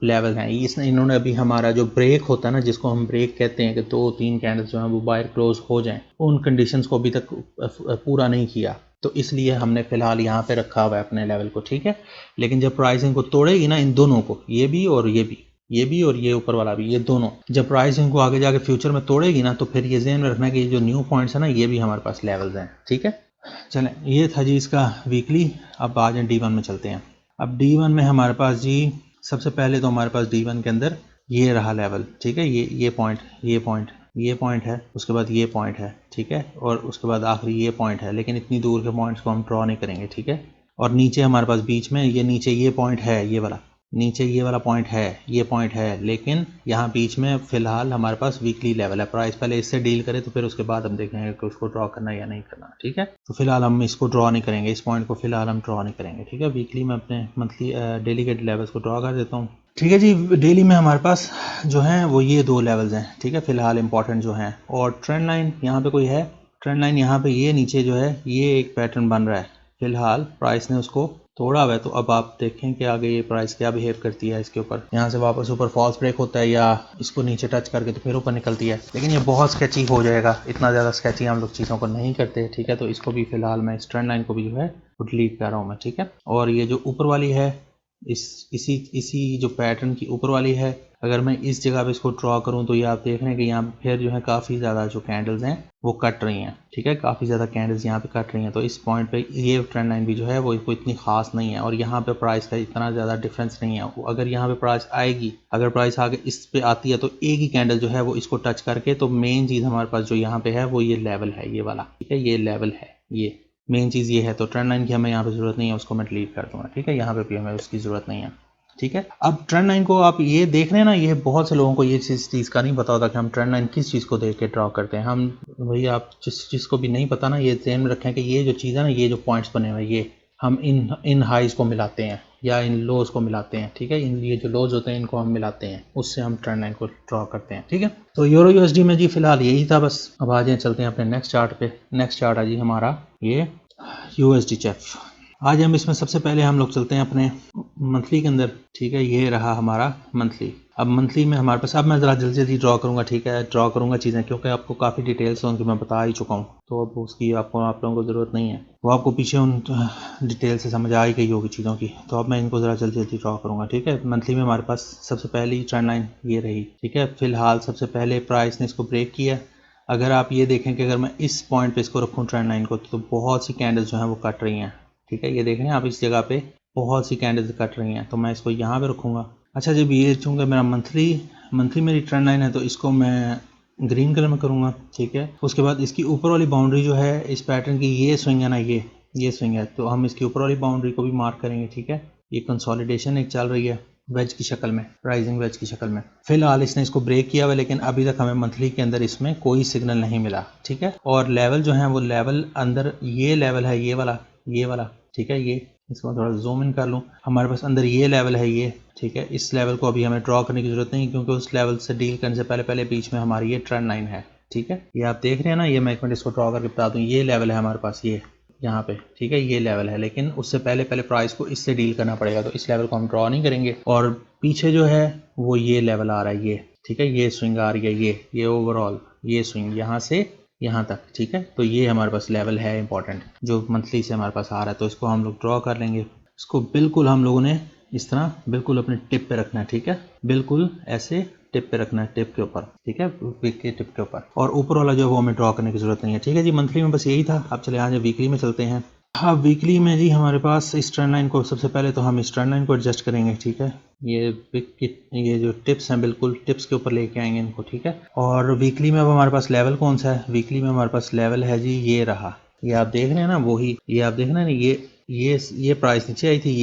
लेवल हैं, इन्होंने अभी हमारा जो ब्रेक होता है ना, जिसको हम ब्रेक कहते हैं कि 2-3 कैंडल्स जो हैं वो बाहर क्लोज हो जाएं, उन कंडीशंस को अभी तक पूरा नहीं किया, तो इसलिए हमने फिलहाल यहाँ पे रखा हुआ है अपने लेवल को, ठीक है। लेकिन जब प्राइसिंग को तोड़ेगी ना, इन दोनों को, ये भी और ये ऊपर वाला भी, ये दोनों, जब प्राइस इनको आगे जाके फ्यूचर में तोड़ेगी ना, तो फिर ये ध्यान में रखना है कि ये जो न्यू पॉइंट्स है ना, ये भी हमारे पास लेवल्स हैं, ठीक है। चलें, ये था जी इसका वीकली। अब आ जाए D1 में चलते हैं। अब D1 में हमारे पास जी सबसे पहले तो हमारे पास D1 के अंदर ये रहा लेवल, ठीक है, ये पॉइंट है, उसके बाद ये पॉइंट है, ठीक है, और उसके बाद आखिरी ये पॉइंट है, लेकिन इतनी दूर के पॉइंट्स को हम ड्रॉ नहीं करेंगे, ठीक है। और नीचे हमारे पास बीच में ये नीचे ये पॉइंट है, ये वाला नीचे ये वाला पॉइंट है, ये पॉइंट है, लेकिन यहाँ बीच में फिलहाल हमारे पास वीकली लेवल है। प्राइस पहले इससे डील करे तो फिर उसके बाद हम देखेंगे कि उसको ड्रॉ करना या नहीं करना, ठीक है। तो फिलहाल हम इसको ड्रॉ नहीं करेंगे, इस पॉइंट को फिलहाल हम ड्रॉ नहीं करेंगे, ठीक है। वीकली में अपने मंथली डेली के लेवल्स को ड्रॉ कर देता हूँ, ठीक है जी। डेली में हमारे पास जो हैं वो ये दो लेवल्स हैं, ठीक है, फिलहाल इंपॉर्टेंट जो हैं। और ट्रेंड लाइन यहाँ पे कोई है, ट्रेंड लाइन यहाँ पे ये नीचे जो है ये एक पैटर्न बन रहा है, फिलहाल प्राइस ने उसको तोड़ा हुआ है। तो अब आप देखें कि आगे ये प्राइस क्या बिहेव करती है इसके ऊपर। यहाँ से वापस ऊपर फॉल्स ब्रेक होता है या इसको नीचे टच करके तो फिर ऊपर निकलती है, लेकिन ये बहुत स्केची हो जाएगा, इतना ज़्यादा स्केची हम लोग चीज़ों को नहीं करते, ठीक है। तो इसको भी फिलहाल मैं इस ट्रेंड लाइन को भी जो है वो डिलीट कर रहा हूँ मैं, ठीक है। और ये जो ऊपर वाली है इसी जो पैटर्न की ऊपर वाली है, अगर मैं इस जगह पे इसको ड्रॉ करूं तो ये आप देख रहे हैं कि यहाँ पे फिर जो है काफ़ी ज़्यादा जो कैंडल्स हैं वो कट रही हैं, ठीक है। काफ़ी ज़्यादा कैंडल्स यहाँ पे कट रही हैं। तो इस पॉइंट पे ये ट्रेंड लाइन भी जो है वो कोई इतनी खास नहीं है और यहाँ पे प्राइस का इतना ज़्यादा डिफरेंस नहीं है। अगर यहाँ पे प्राइस आएगी, अगर प्राइस आगे इस पे आती है तो एक ही कैंडल जो है वो इसको टच करके, तो मेन चीज़ हमारे पास जो यहाँ पे है वो ये लेवल है, ये वाला, ठीक है। ये लेवल है, ये मेन चीज़ ये है। तो ट्रेंड लाइन की हमें यहाँ पे ज़रूरत नहीं है, उसको मैं डिलीट कर दूँगा, ठीक है। यहाँ पे भी हमें उसकी ज़रूरत नहीं है, ठीक है। अब ट्रेंड लाइन को आप ये देख रहे हैं ना, ये बहुत से लोगों को ये चीज़ का नहीं पता होता कि हम ट्रेंड लाइन किस चीज़ को देख के ड्रॉ करते हैं। हम वही, आप जिसको भी नहीं पता ना, ये ध्यान में रखें कि ये जो चीज़ है ना, ये जो पॉइंट्स बने हुए ये हम इन हाइज को मिलाते हैं या इन लोज को मिलाते हैं, ठीक है। ये जो लोज होते हैं इनको हम मिलाते हैं, उससे हम ट्रेंड लाइन को ड्रॉ करते हैं, ठीक है। तो यूरो यूएसडी में जी फिलहाल यही था बस। अब आ जाए, चलते हैं अपने नेक्स्ट चार्ट पे। नेक्स्ट चार्ट है जी हमारा ये यूएसडी चेफ। आज हम इसमें सबसे पहले हम लोग चलते हैं अपने मंथली के अंदर, ठीक है। ये रहा हमारा मंथली। अब मंथली में हमारे पास, अब मैं ज़रा जल्दी जल्दी ड्रॉ करूँगा, ठीक है। ड्रॉ करूँगा चीज़ें, क्योंकि आपको काफ़ी डिटेल्स उनकी मैं बता ही चुका हूँ, तो अब उसकी आप लोगों को ज़रूरत नहीं है, वो आपको पीछे उन डिटेल से समझ आ ही गई होगी चीज़ों की। तो अब मैं इनको ज़रा जल्दी जल्दी ड्रॉ करूँगा, ठीक है। मंथली में हमारे पास सबसे पहली ट्रेंड लाइन ये रही, ठीक है। फिलहाल सबसे पहले प्राइस ने इसको ब्रेक किया। अगर आप ये देखें कि अगर मैं इस पॉइंट पे इसको रखूँ ट्रेंड लाइन को, तो बहुत सी कैंडल्स जो हैं वो कट रही हैं, ठीक है। ये देख रहे हैं आप, इस जगह पे बहुत सी कैंडल्स कट रही हैं, तो मैं इसको यहाँ पे रखूँगा। अच्छा, जब ये चूँकि मेरा मंथली मेरी ट्रेंड लाइन है, तो इसको मैं ग्रीन कलर में करूँगा, ठीक है। उसके बाद इसकी ऊपर वाली बाउंड्री जो है इस पैटर्न की, ये स्विंग है ना, ये स्विंग है, तो हम इसकी ऊपर वाली बाउंड्री को भी मार्क करेंगे, ठीक है। ये कंसोलिडेशन एक चल रही है वेज की शक्ल में, राइजिंग वेज की शक्ल में। फिलहाल इसने इसको ब्रेक किया हुआ, लेकिन अभी तक हमें मंथली के अंदर इसमें कोई सिग्नल नहीं मिला, ठीक है। और लेवल जो है वो लेवल अंदर, ये लेवल है ये वाला, ठीक है। ये इसको थोड़ा जूम इन कर लूँ, हमारे पास अंदर ये लेवल है ये, ठीक है। इस लेवल को अभी हमें ड्रॉ करने की जरूरत नहीं, क्योंकि उस लेवल से डील करने से पहले बीच में हमारी ये ट्रेंड लाइन है, ठीक है। ये आप देख रहे हैं ना, ये मैं एक मिनट इसको ड्रॉ करके बता दूँ, ये लेवल है हमारे पास, ये यहाँ पे, ठीक है। ये लेवल है, लेकिन उससे पहले प्राइस को इससे डील करना पड़ेगा, तो इस लेवल को हम ड्रॉ नहीं करेंगे। और पीछे जो है वो ये लेवल आ रहा है, ये, ठीक है। ये स्विंग आ रही है, ये ओवरऑल ये स्विंग यहाँ से यहाँ तक, ठीक है। तो ये हमारे पास लेवल है इंपॉर्टेंट, जो मंथली से हमारे पास आ रहा है, तो इसको हम लोग ड्रॉ कर लेंगे। इसको बिल्कुल हम लोगों ने इस तरह बिल्कुल अपने टिप पे रखना है, ठीक है। बिल्कुल ऐसे टिप पे रखना है, टिप के ऊपर, ठीक है, विक के टिप के ऊपर। और ऊपर वाला जो है वो हमें ड्रॉ करने की जरूरत नहीं है, ठीक है जी। मंथली में बस यही था। अब चले आज वीकली में चलते हैं। हाँ, वीकली में जी हमारे पास इस ट्रेंड लाइन को, सबसे पहले तो हम इस ट्रेंड लाइन को एडजस्ट करेंगे, ठीक है। ये विक की ये जो टिप्स हैं, बिल्कुल टिप्स के ऊपर लेके आएंगे इनको, ठीक है। और वीकली में अब हमारे पास लेवल कौन सा है? वीकली में हमारे पास लेवल है जी, ये रहा, ये आप देख रहे हैं ना, वही, ये आप देख रहे हैं ना, ये प्राइस नीचे आई थी,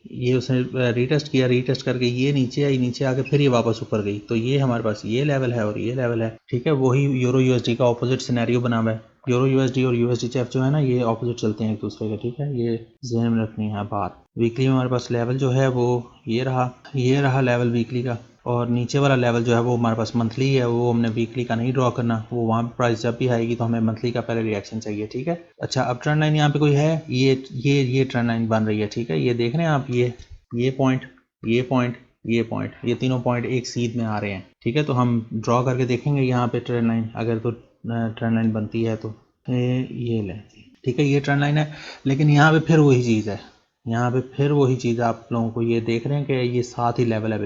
ये उसने रीटेस्ट किया, रीटेस्ट करके ये नीचे आई, नीचे आके फिर ये वापस ऊपर गई, तो ये हमारे पास ये लेवल है और ये लेवल है, ठीक है। वही यूरो यूएसडी का ऑपोजिट सिनेरियो बना हुआ है। यूरो यूएसडी और यूएसडी चेफ जो है ना, ये ऑपोजिट चलते हैं एक दूसरे के, ठीक है। ये ध्यान में रखनी है बात। वीकली में हमारे पास लेवल जो है वो ये रहा लेवल वीकली का। और नीचे वाला लेवल जो है वो हमारे पास मंथली है, वो हमने वीकली का नहीं ड्रॉ करना, वो वहाँ पे प्राइस जब भी आएगी तो हमें मंथली का पहले रिएक्शन चाहिए, ठीक है। अच्छा, अब ट्रेंड लाइन यहाँ पे कोई है, ये ट्रेंड लाइन बन रही है, ठीक है। ये देख रहे हैं आप, ये पॉइंट, ये पॉइंट, ये पॉइंट, ये तीनों पॉइंट एक सीध में आ रहे हैं, ठीक है। तो हम ड्रॉ करके देखेंगे यहाँ पे ट्रेंड लाइन, अगर तो ट्रेंड लाइन बनती है तो ये ले, ठीक है। ये ट्रेंड लाइन है, लेकिन यहाँ पे फिर वही चीज़ है, यहाँ पे फिर वही चीज़ आप लोगों को ये देख रहे हैं कि ये साथ ही लेवल है,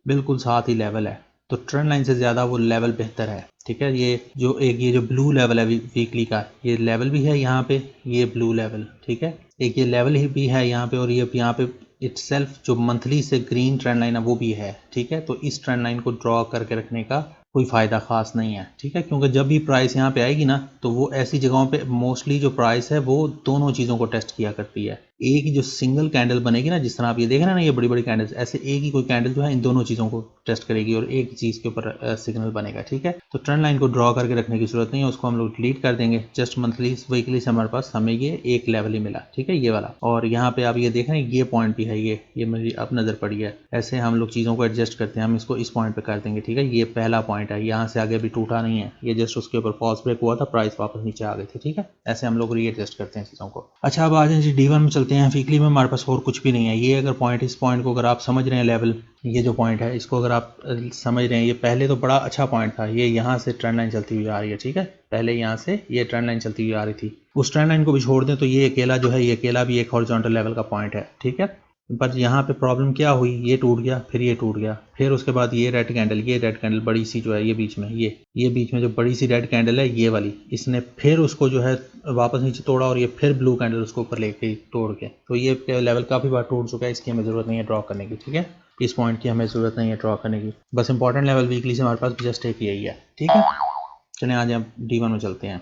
बिल्कुल साथ ही लेवल है। तो ट्रेंड लाइन से ज़्यादा वो लेवल बेहतर है, ठीक है। ये जो ब्लू लेवल है वीकली का, ये लेवल भी है यहाँ पे, ये ब्लू लेवल, ठीक है। एक ये लेवल ही भी है यहाँ पे, और ये यहाँ पे इटसेल्फ जो मंथली से ग्रीन ट्रेंड लाइन है वो भी है, ठीक है। तो इस ट्रेंड लाइन को ड्रॉ करके रखने का कोई फ़ायदा ख़ास नहीं है, ठीक है। क्योंकि जब भी प्राइस यहाँ पे आएगी ना, तो वो ऐसी जगहों पे मोस्टली जो प्राइस है वो दोनों चीज़ों को टेस्ट किया करती है। एक ही जो सिंगल कैंडल बनेगी ना, जिस तरह आप ये देख रहे हैं ना, ये बड़ी बड़ी कैंडल्स, ऐसे एक ही कोई कैंडल जो है इन दोनों चीज़ों को टेस्ट करेगी और एक चीज़ के ऊपर सिग्नल बनेगा, ठीक है। तो ट्रेंड लाइन को ड्रॉ करके रखने की जरूरत नहीं है, उसको हम लोग डिलीट कर देंगे। जस्ट मंथली वीकली से हमारे पास हमें ये एक लेवल ही मिला, ठीक है, ये वाला। और यहाँ पे आप ये देख रहे हैं, ये पॉइंट भी है, ये मेरी अब नज़र पड़ी है। ऐसे हम लोग चीज़ों को एडजस्ट करते हैं, हम इसको इस पॉइंट पे कर देंगे, ठीक है। ये पहला पॉइंट है, यहाँ से आगे भी टूटा नहीं है, ये जस्ट उसके ऊपर फॉल्स ब्रेक हुआ था, प्राइस वापस नीचे आ गई थी, ठीक है। ऐसे हम लोग रीएडजस्ट करते हैं चीज़ों को। अच्छा, अब आ जाए जी D1 में चलते चलते हैं। वीकली में हमारे पास और कुछ भी नहीं है। ये अगर पॉइंट, इस पॉइंट को अगर आप समझ रहे हैं लेवल, ये जो पॉइंट है इसको अगर आप समझ रहे हैं, ये पहले तो बड़ा अच्छा पॉइंट था, ये यहाँ से ट्रेंड लाइन चलती हुई आ रही है, ठीक है। पहले यहाँ से ये ट्रेंड लाइन चलती हुई आ रही थी, उस ट्रेंड लाइन को भी छोड़ दें तो ये अकेला जो है, ये अकेला भी एक हॉरिजॉन्टल लेवल का पॉइंट है, ठीक है। पर यहाँ पे प्रॉब्लम क्या हुई, ये टूट गया, फिर ये टूट गया, फिर उसके बाद ये रेड कैंडल बड़ी सी जो है, ये बीच में, ये बीच में जो बड़ी सी रेड कैंडल है ये वाली, इसने फिर उसको जो है वापस नीचे तोड़ा और ये फिर ब्लू कैंडल उसको ऊपर लेके तोड़ के, तो ये लेवल काफ़ी बार टूट चुका है। इसकी हमें ज़रूरत नहीं है ड्रॉ करने की, ठीक है। इस पॉइंट की हमें ज़रूरत नहीं है ड्रॉ करने की। बस इंपॉर्टेंट लेवल वीकली से हमारे पास जस्ट एक यही है, ठीक है। चलिए आज हम D1 में चलते हैं।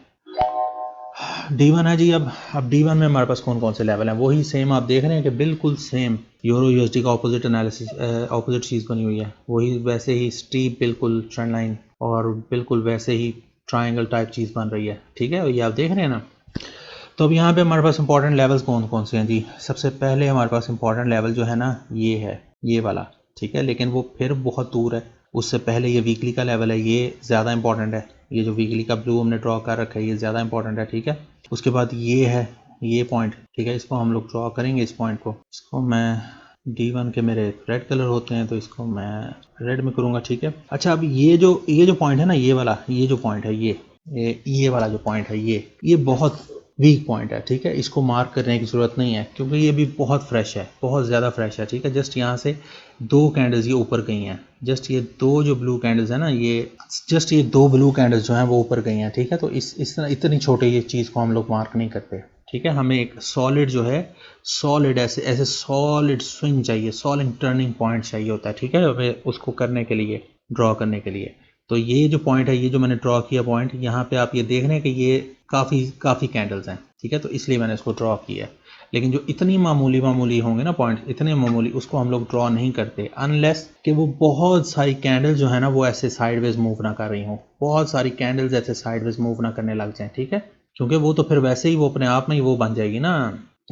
D1 है जी। अब D1 में हमारे पास कौन कौन से लेवल हैं, वही सेम आप देख रहे हैं कि बिल्कुल सेम यूरो USD का ऑपोजिट एनालिसिस, ऑपोजिट चीज़ बनी हुई है, वही वैसे ही स्टीप बिल्कुल ट्रेंड लाइन और बिल्कुल वैसे ही ट्रायंगल टाइप चीज़ बन रही है, ठीक है। ये आप देख रहे हैं ना। तो अब यहाँ पे हमारे पास इंपॉर्टेंट लेवल्स कौन कौन से हैं जी। सबसे पहले हमारे पास इंपॉर्टेंट लेवल जो है ना, ये है, ये वाला, ठीक है। लेकिन वो फिर बहुत दूर है, उससे पहले ये वीकली का लेवल है, ये ज़्यादा इंपॉर्टेंट है। ये जो वीकली का ब्लू हमने ड्रॉ कर रखा है ये ज़्यादा इंपॉर्टेंट है, ठीक है। उसके बाद ये है, ये पॉइंट, ठीक है। इसको हम लोग ड्रॉ करेंगे, इस पॉइंट को, इसको मैं D1 के मेरे रेड कलर होते हैं तो इसको मैं रेड में करूँगा, ठीक है। अच्छा, अब ये जो पॉइंट है ना, ये वाला, ये जो पॉइंट है, ये वाला जो पॉइंट है, ये बहुत वीक पॉइंट है, ठीक है। इसको मार्क करने की ज़रूरत नहीं है क्योंकि ये भी बहुत फ्रेश है, बहुत ज़्यादा फ्रेश है, ठीक है। जस्ट यहाँ से 2 कैंडल्स ये ऊपर गई हैं, जस्ट ये 2 जो ब्लू कैंडल्स हैं ना, ये 2 ब्लू कैंडल्स जो हैं वो ऊपर गई हैं, ठीक है। तो इस तरह इतनी छोटे ये चीज़ को हम लोग मार्क नहीं करते, ठीक है। हमें एक सॉलिड जो है, सॉलिड ऐसे सॉलिड स्विंग चाहिए, सॉलिड टर्निंग पॉइंट चाहिए होता है, ठीक है, हमें उसको करने के लिए, ड्रॉ करने के लिए। तो ये जो पॉइंट है, ये जो मैंने ड्रॉ किया पॉइंट, यहाँ पे आप ये देख रहे हैं कि ये काफ़ी कैंडल्स हैं, ठीक है। तो इसलिए मैंने इसको ड्रॉ किया है। लेकिन जो इतनी मामूली होंगे ना पॉइंट, इतने मामूली, उसको हम लोग ड्रॉ नहीं करते अनलेस कि वो बहुत सारी कैंडल जो है ना वो ऐसे साइडवेज मूव ना कर रही हों, बहुत सारी कैंडल्स ऐसे साइडवेज मूव ना करने लग जाएं, ठीक है। क्योंकि वो तो फिर वैसे ही वो अपने आप में ही वो बन जाएगी ना,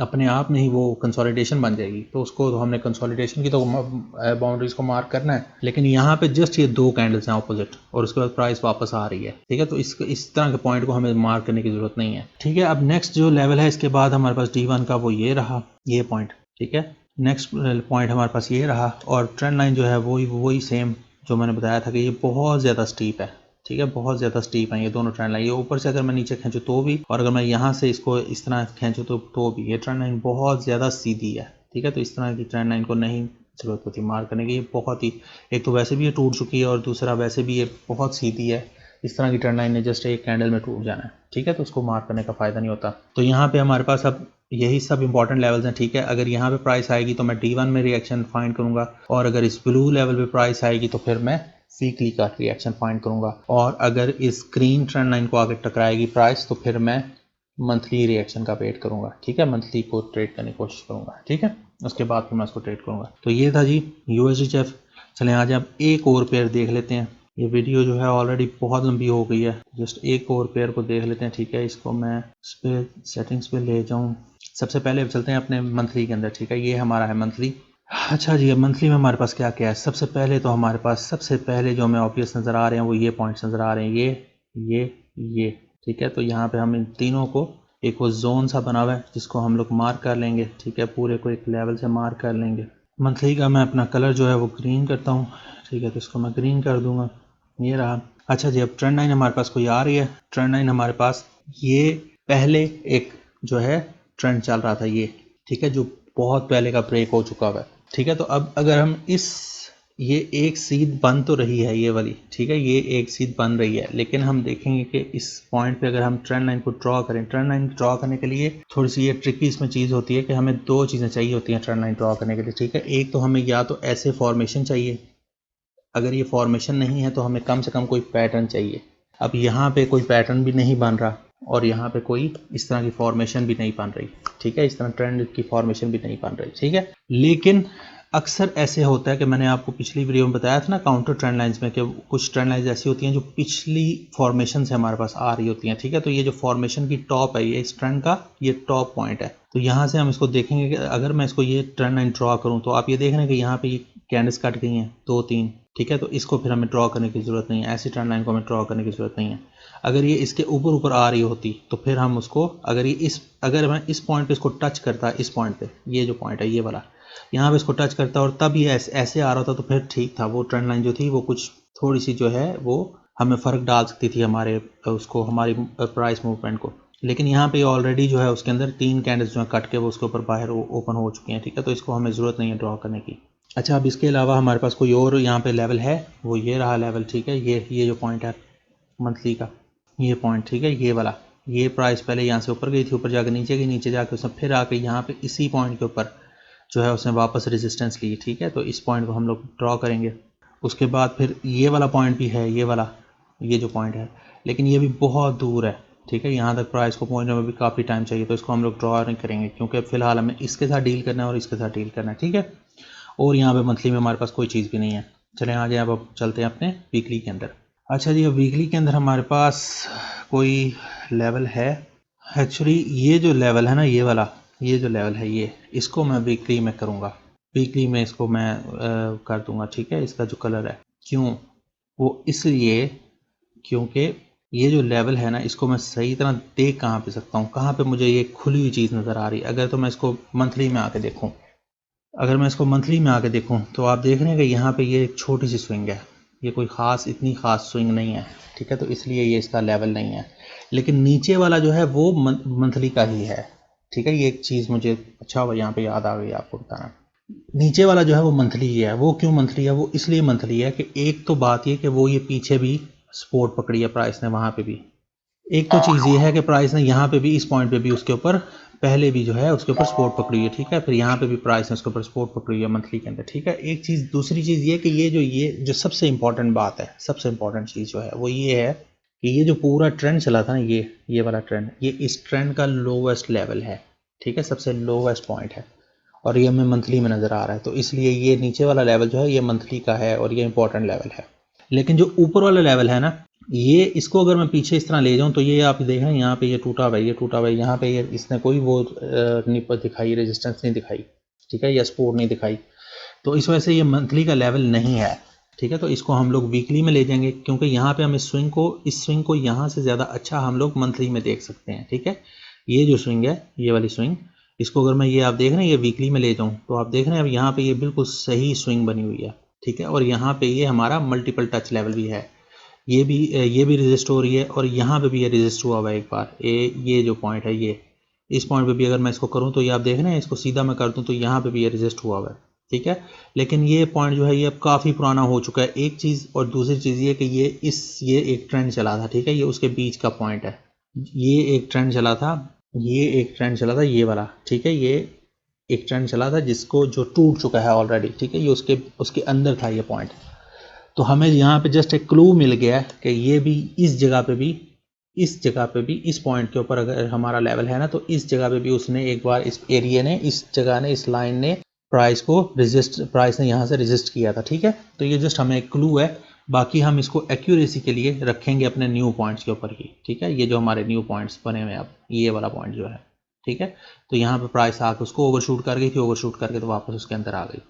अपने आप में ही वो कंसोलिडेशन बन जाएगी। तो उसको तो हमने कंसोलिडेशन की तो बाउंड्रीज को मार्क करना है। लेकिन यहाँ पे जस्ट ये 2 कैंडल्स हैं ऑपोजिट और उसके बाद प्राइस वापस आ रही है, ठीक है। तो इस तरह के पॉइंट को हमें मार्क करने की जरूरत नहीं है, ठीक है। अब नेक्स्ट जो लेवल है इसके बाद हमारे पास D1 का वो ये रहा, ये पॉइंट, ठीक है। नेक्स्ट पॉइंट हमारे पास ये रहा और ट्रेंड लाइन जो है वही सेम जो मैंने बताया था कि ये बहुत ज़्यादा स्टीप है, ठीक है। बहुत ज़्यादा स्टीप है ये दोनों ट्रेंड लाइन। ये ऊपर से अगर मैं नीचे खींचूँ तो भी, और अगर मैं यहाँ से इसको इस तरह खींचूँ तो भी, ये ट्रेंड लाइन बहुत ज़्यादा सीधी है, ठीक है। तो इस तरह की ट्रेंड लाइन को नहीं ज़रूरत होती मार्क करने की। ये बहुत ही, एक तो वैसे भी ये टूट चुकी है और दूसरा वैसे भी ये बहुत सीधी है। इस तरह की ट्रेंड लाइन ने जस्ट एक कैंडल में टूट जाना है, ठीक है। तो उसको मार्क करने का फ़ायदा नहीं होता। तो यहाँ पे हमारे पास अब यही सब इंपॉर्टेंट लेवल्स हैं, ठीक है। अगर यहाँ पे प्राइस आएगी तो मैं D1 में रिएक्शन फाइंड करूँगा, और अगर इस ब्लू लेवल पे प्राइस आएगी तो फिर मैं वीकली का रिएक्शन फाइंड करूँगा, और अगर इस ग्रीन ट्रेंड लाइन को आगे टकराएगी प्राइस तो फिर मैं मंथली रिएक्शन का वेट करूँगा, ठीक है। मंथली को ट्रेड करने की कोशिश करूँगा, ठीक है। उसके बाद फिर मैं उसको ट्रेड करूँगा। तो ये था जी USD-CHF। चलें आज आप एक और पेयर देख लेते हैं। ये वीडियो जो है ऑलरेडी बहुत लंबी हो गई है, जस्ट एक और पेयर को देख लेते हैं, ठीक है। इसको मैं इस पर सेटिंग्स पे ले जाऊँ। सबसे पहले चलते हैं अपने मंथली के अंदर, ठीक है। ये हमारा है मंथली। अच्छा जी, अब मंथली में हमारे पास क्या क्या है। सबसे पहले तो हमारे पास सबसे पहले जो हमें ऑब्वियस नज़र आ रहे हैं वो ये पॉइंट्स नज़र आ रहे हैं, ये, ठीक है। तो यहाँ पे हम इन तीनों को, एक वो जोन सा बना हुआ है जिसको हम लोग मार्क कर लेंगे, ठीक है। पूरे को एक लेवल से मार्क कर लेंगे। मंथली का मैं अपना कलर जो है वो ग्रीन करता हूँ, ठीक है। तो इसको मैं ग्रीन कर दूंगा, ये रहा। अच्छा जी, अब ट्रेंड लाइन हमारे पास कोई आ रही है। ट्रेंड लाइन हमारे पास ये पहले एक जो है ट्रेंड चल रहा था, ये, ठीक है, जो बहुत पहले का ब्रेक हो चुका हुआ है, ठीक है। तो अब अगर हम ये एक सीध बन तो रही है ये वाली, ठीक है, ये एक सीध बन रही है, लेकिन हम देखेंगे कि इस पॉइंट पे अगर हम ट्रेंड लाइन को ड्रॉ करें, ट्रेंड लाइन ड्रॉ करने के लिए थोड़ी सी ये ट्रिकी इसमें चीज़ होती है कि हमें 2 चीज़ें चाहिए होती हैं ट्रेंड लाइन ड्रॉ करने के लिए, ठीक है। एक तो हमें या तो ऐसे फॉर्मेशन चाहिए, अगर ये फॉर्मेशन नहीं है तो हमें कम से कम कोई पैटर्न चाहिए। अब यहाँ पे कोई पैटर्न भी नहीं बन रहा और यहाँ पे कोई इस तरह की फॉर्मेशन भी नहीं बन रही, ठीक है। इस तरह ट्रेंड की फॉर्मेशन भी नहीं बन रही, ठीक है। लेकिन अक्सर ऐसे होता है कि मैंने आपको पिछली वीडियो में बताया था ना काउंटर ट्रेंड लाइंस में, कि कुछ ट्रेंड लाइंस ऐसी होती हैं जो पिछली फॉर्मेशन से हमारे पास आ रही होती हैं, ठीक है। तो ये जो फॉर्मेशन की टॉप है, ये इस ट्रेंड का ये टॉप पॉइंट है। तो यहाँ से हम इसको देखेंगे कि अगर मैं इसको ये ट्रेंड लाइन ड्रॉ करूँ तो आप ये देख रहे हैं कि यहाँ पे ये कैंडल्स कट गई हैं 2 3, ठीक है। तो इसको फिर हमें ड्रॉ करने की ज़रूरत नहीं है, ऐसी ट्रेंड लाइन को हमें ड्रॉ करने की ज़रूरत नहीं है। अगर ये इसके ऊपर ऊपर आ रही होती तो फिर हम उसको, अगर मैं इस पॉइंट पे इसको टच करता, इस पॉइंट पे, ये जो पॉइंट है ये वाला, यहाँ पे इसको टच करता और तब ये ऐसे आ रहा था तो फिर ठीक था। वो ट्रेंड लाइन जो थी वो कुछ थोड़ी सी जो है वो हमें फ़र्क डाल सकती थी हमारे उसको, हमारी प्राइस मूवमेंट को। लेकिन यहाँ पे ऑलरेडी जो है उसके अंदर 3 कैंडल्स जो है कट के वो उसके ऊपर बाहर ओपन हो चुके हैं, ठीक है। तो इसको हमें ज़रूरत नहीं है ड्रॉ करने की। अच्छा, अब इसके अलावा हमारे पास कोई और यहाँ पे लेवल है, वो ये रहा लेवल, ठीक है। ये जो पॉइंट है मंथली का, ये पॉइंट, ठीक है, ये वाला, ये प्राइस पहले यहाँ से ऊपर गई थी, ऊपर जाकर नीचे गई, नीचे जाकर उसने फिर आके यहाँ पे इसी पॉइंट के ऊपर जो है उसने वापस रेजिस्टेंस ली, ठीक है। तो इस पॉइंट को हम लोग ड्रॉ करेंगे। उसके बाद फिर ये वाला पॉइंट भी है, ये वाला, ये जो पॉइंट है, लेकिन ये भी बहुत दूर है, ठीक है। यहाँ तक प्राइस को पहुँचने में भी काफ़ी टाइम चाहिए, तो इसको हम लोग ड्रॉ नहीं करेंगे क्योंकि फ़िलहाल हमें इसके साथ डील करना है और इसके साथ डील करना है, ठीक है। और यहाँ पे मंथली में हमारे पास कोई चीज़ भी नहीं है। चलें आगे, अब चलते हैं अपने वीकली के अंदर। अच्छा जी, अब वीकली के अंदर हमारे पास कोई लेवल है। एक्चुअली ये जो लेवल है ना, ये वाला, ये जो लेवल है, ये इसको मैं वीकली में करूँगा, वीकली में इसको मैं कर दूँगा, ठीक है। इसका जो कलर है, क्यों, वो इसलिए क्योंकि ये जो लेवल है ना, इसको मैं सही तरह देख कहाँ पे सकता हूँ, कहाँ पे मुझे ये खुली हुई चीज़ नज़र आ रही है। अगर तो मैं इसको मंथली में आके देखूँ, अगर मैं इसको मंथली में आके देखूँ तो आप देख रहे हैं कि यहाँ पे ये एक छोटी सी स्विंग है, ये कोई ख़ास, इतनी ख़ास स्विंग नहीं है, ठीक है। तो इसलिए ये इसका लेवल नहीं है। लेकिन नीचे वाला जो है वो मंथली का ही है, ठीक है। ये एक चीज़ मुझे अच्छा हुआ यहाँ पे याद आ गई आपको बताना। नीचे वाला जो है वो मंथली ही है। वो क्यों मंथली है? वो इसलिए मंथली है कि एक तो बात ये कि वो ये पीछे भी सपोर्ट पकड़ी है प्राइस ने, वहाँ पे भी। एक तो चीज़ ये है कि प्राइस ने यहाँ पे भी, इस पॉइंट पे भी उसके ऊपर पहले भी जो है उसके ऊपर सपोर्ट पकड़ी है, ठीक है। फिर यहाँ पे भी प्राइस ने उसके ऊपर सपोर्ट पकड़ी है मंथली के अंदर, ठीक है। एक चीज़, दूसरी चीज़ ये कि ये जो सबसे इंपॉर्टेंट बात है, सबसे इंपॉर्टेंट चीज़ जो है वो ये है कि ये जो पूरा ट्रेंड चला था ना, ये वाला ट्रेंड, ये इस ट्रेंड का लोवेस्ट लेवल है, ठीक है, सबसे लोवेस्ट पॉइंट है, और ये हमें मंथली में नज़र आ रहा है। तो इसलिए ये नीचे वाला लेवल जो है ये मंथली का है और ये इंपॉर्टेंट लेवल है। लेकिन जो ऊपर वाला लेवल है ना, ये, इसको अगर मैं पीछे इस तरह ले जाऊं तो ये आप देखें यहाँ पे ये टूटा हुआ है, ये टूटा हुआ है, यहाँ पे ये इसने कोई वो नहीं दिखाई, रेजिस्टेंस नहीं दिखाई, ठीक है, या सपोर्ट नहीं दिखाई। तो इस वजह से ये मंथली का लेवल नहीं है, ठीक है। तो इसको हम लोग वीकली में ले जाएंगे क्योंकि यहाँ पे हम इस स्विंग को यहाँ से ज़्यादा अच्छा हम लोग मंथली में देख सकते हैं, ठीक है। ये जो स्विंग है, ये वाली स्विंग, इसको अगर मैं, ये आप देख रहे हैं, ये वीकली में ले जाऊँ तो आप देख रहे हैं अब यहाँ पे ये बिल्कुल सही स्विंग बनी हुई है, ठीक है। और यहाँ पे ये हमारा मल्टीपल टच लेवल भी है, ये भी रेजिस्ट हो रही है और यहाँ पे भी ये रेजिस्ट हुआ हुआ है एक बार। ये जो पॉइंट है, ये इस पॉइंट पे भी अगर मैं इसको करूँ तो ये आप देख रहे हैं, इसको सीधा मैं कर दूँ तो यहाँ पे भी ये रेजिस्ट हुआ हुआ है, ठीक है। लेकिन ये पॉइंट जो है ये अब काफ़ी पुराना हो चुका है, एक चीज़। और दूसरी चीज़ ये कि ये एक ट्रेंड चला था, ठीक है, ये उसके बीच का पॉइंट है। ये एक ट्रेंड चला था, ये वाला, ठीक है। ये एक ट्रेंड चला था जिसको, जो टूट चुका है ऑलरेडी, ठीक है। ये उसके अंदर था ये पॉइंट। तो हमें यहाँ पे जस्ट एक क्लू मिल गया कि ये भी इस जगह पे भी, इस पॉइंट के ऊपर अगर हमारा लेवल है ना, तो इस जगह पे भी उसने एक बार, इस एरिया ने, इस जगह ने, इस लाइन ने प्राइस ने यहाँ से रेजिस्ट किया था, ठीक है। तो ये जस्ट हमें एक क्लू है, बाकी हम इसको एक्यूरेसी के लिए रखेंगे अपने न्यू पॉइंट्स के ऊपर ही, ठीक है। ये जो हमारे न्यू पॉइंट्स बने हुए हैं अब, ये वाला पॉइंट जो है, ठीक है। तो यहाँ पे प्राइस आके उसको ओवरशूट कर गई थी, ओवरशूट करके तो वापस उसके अंदर आ गई,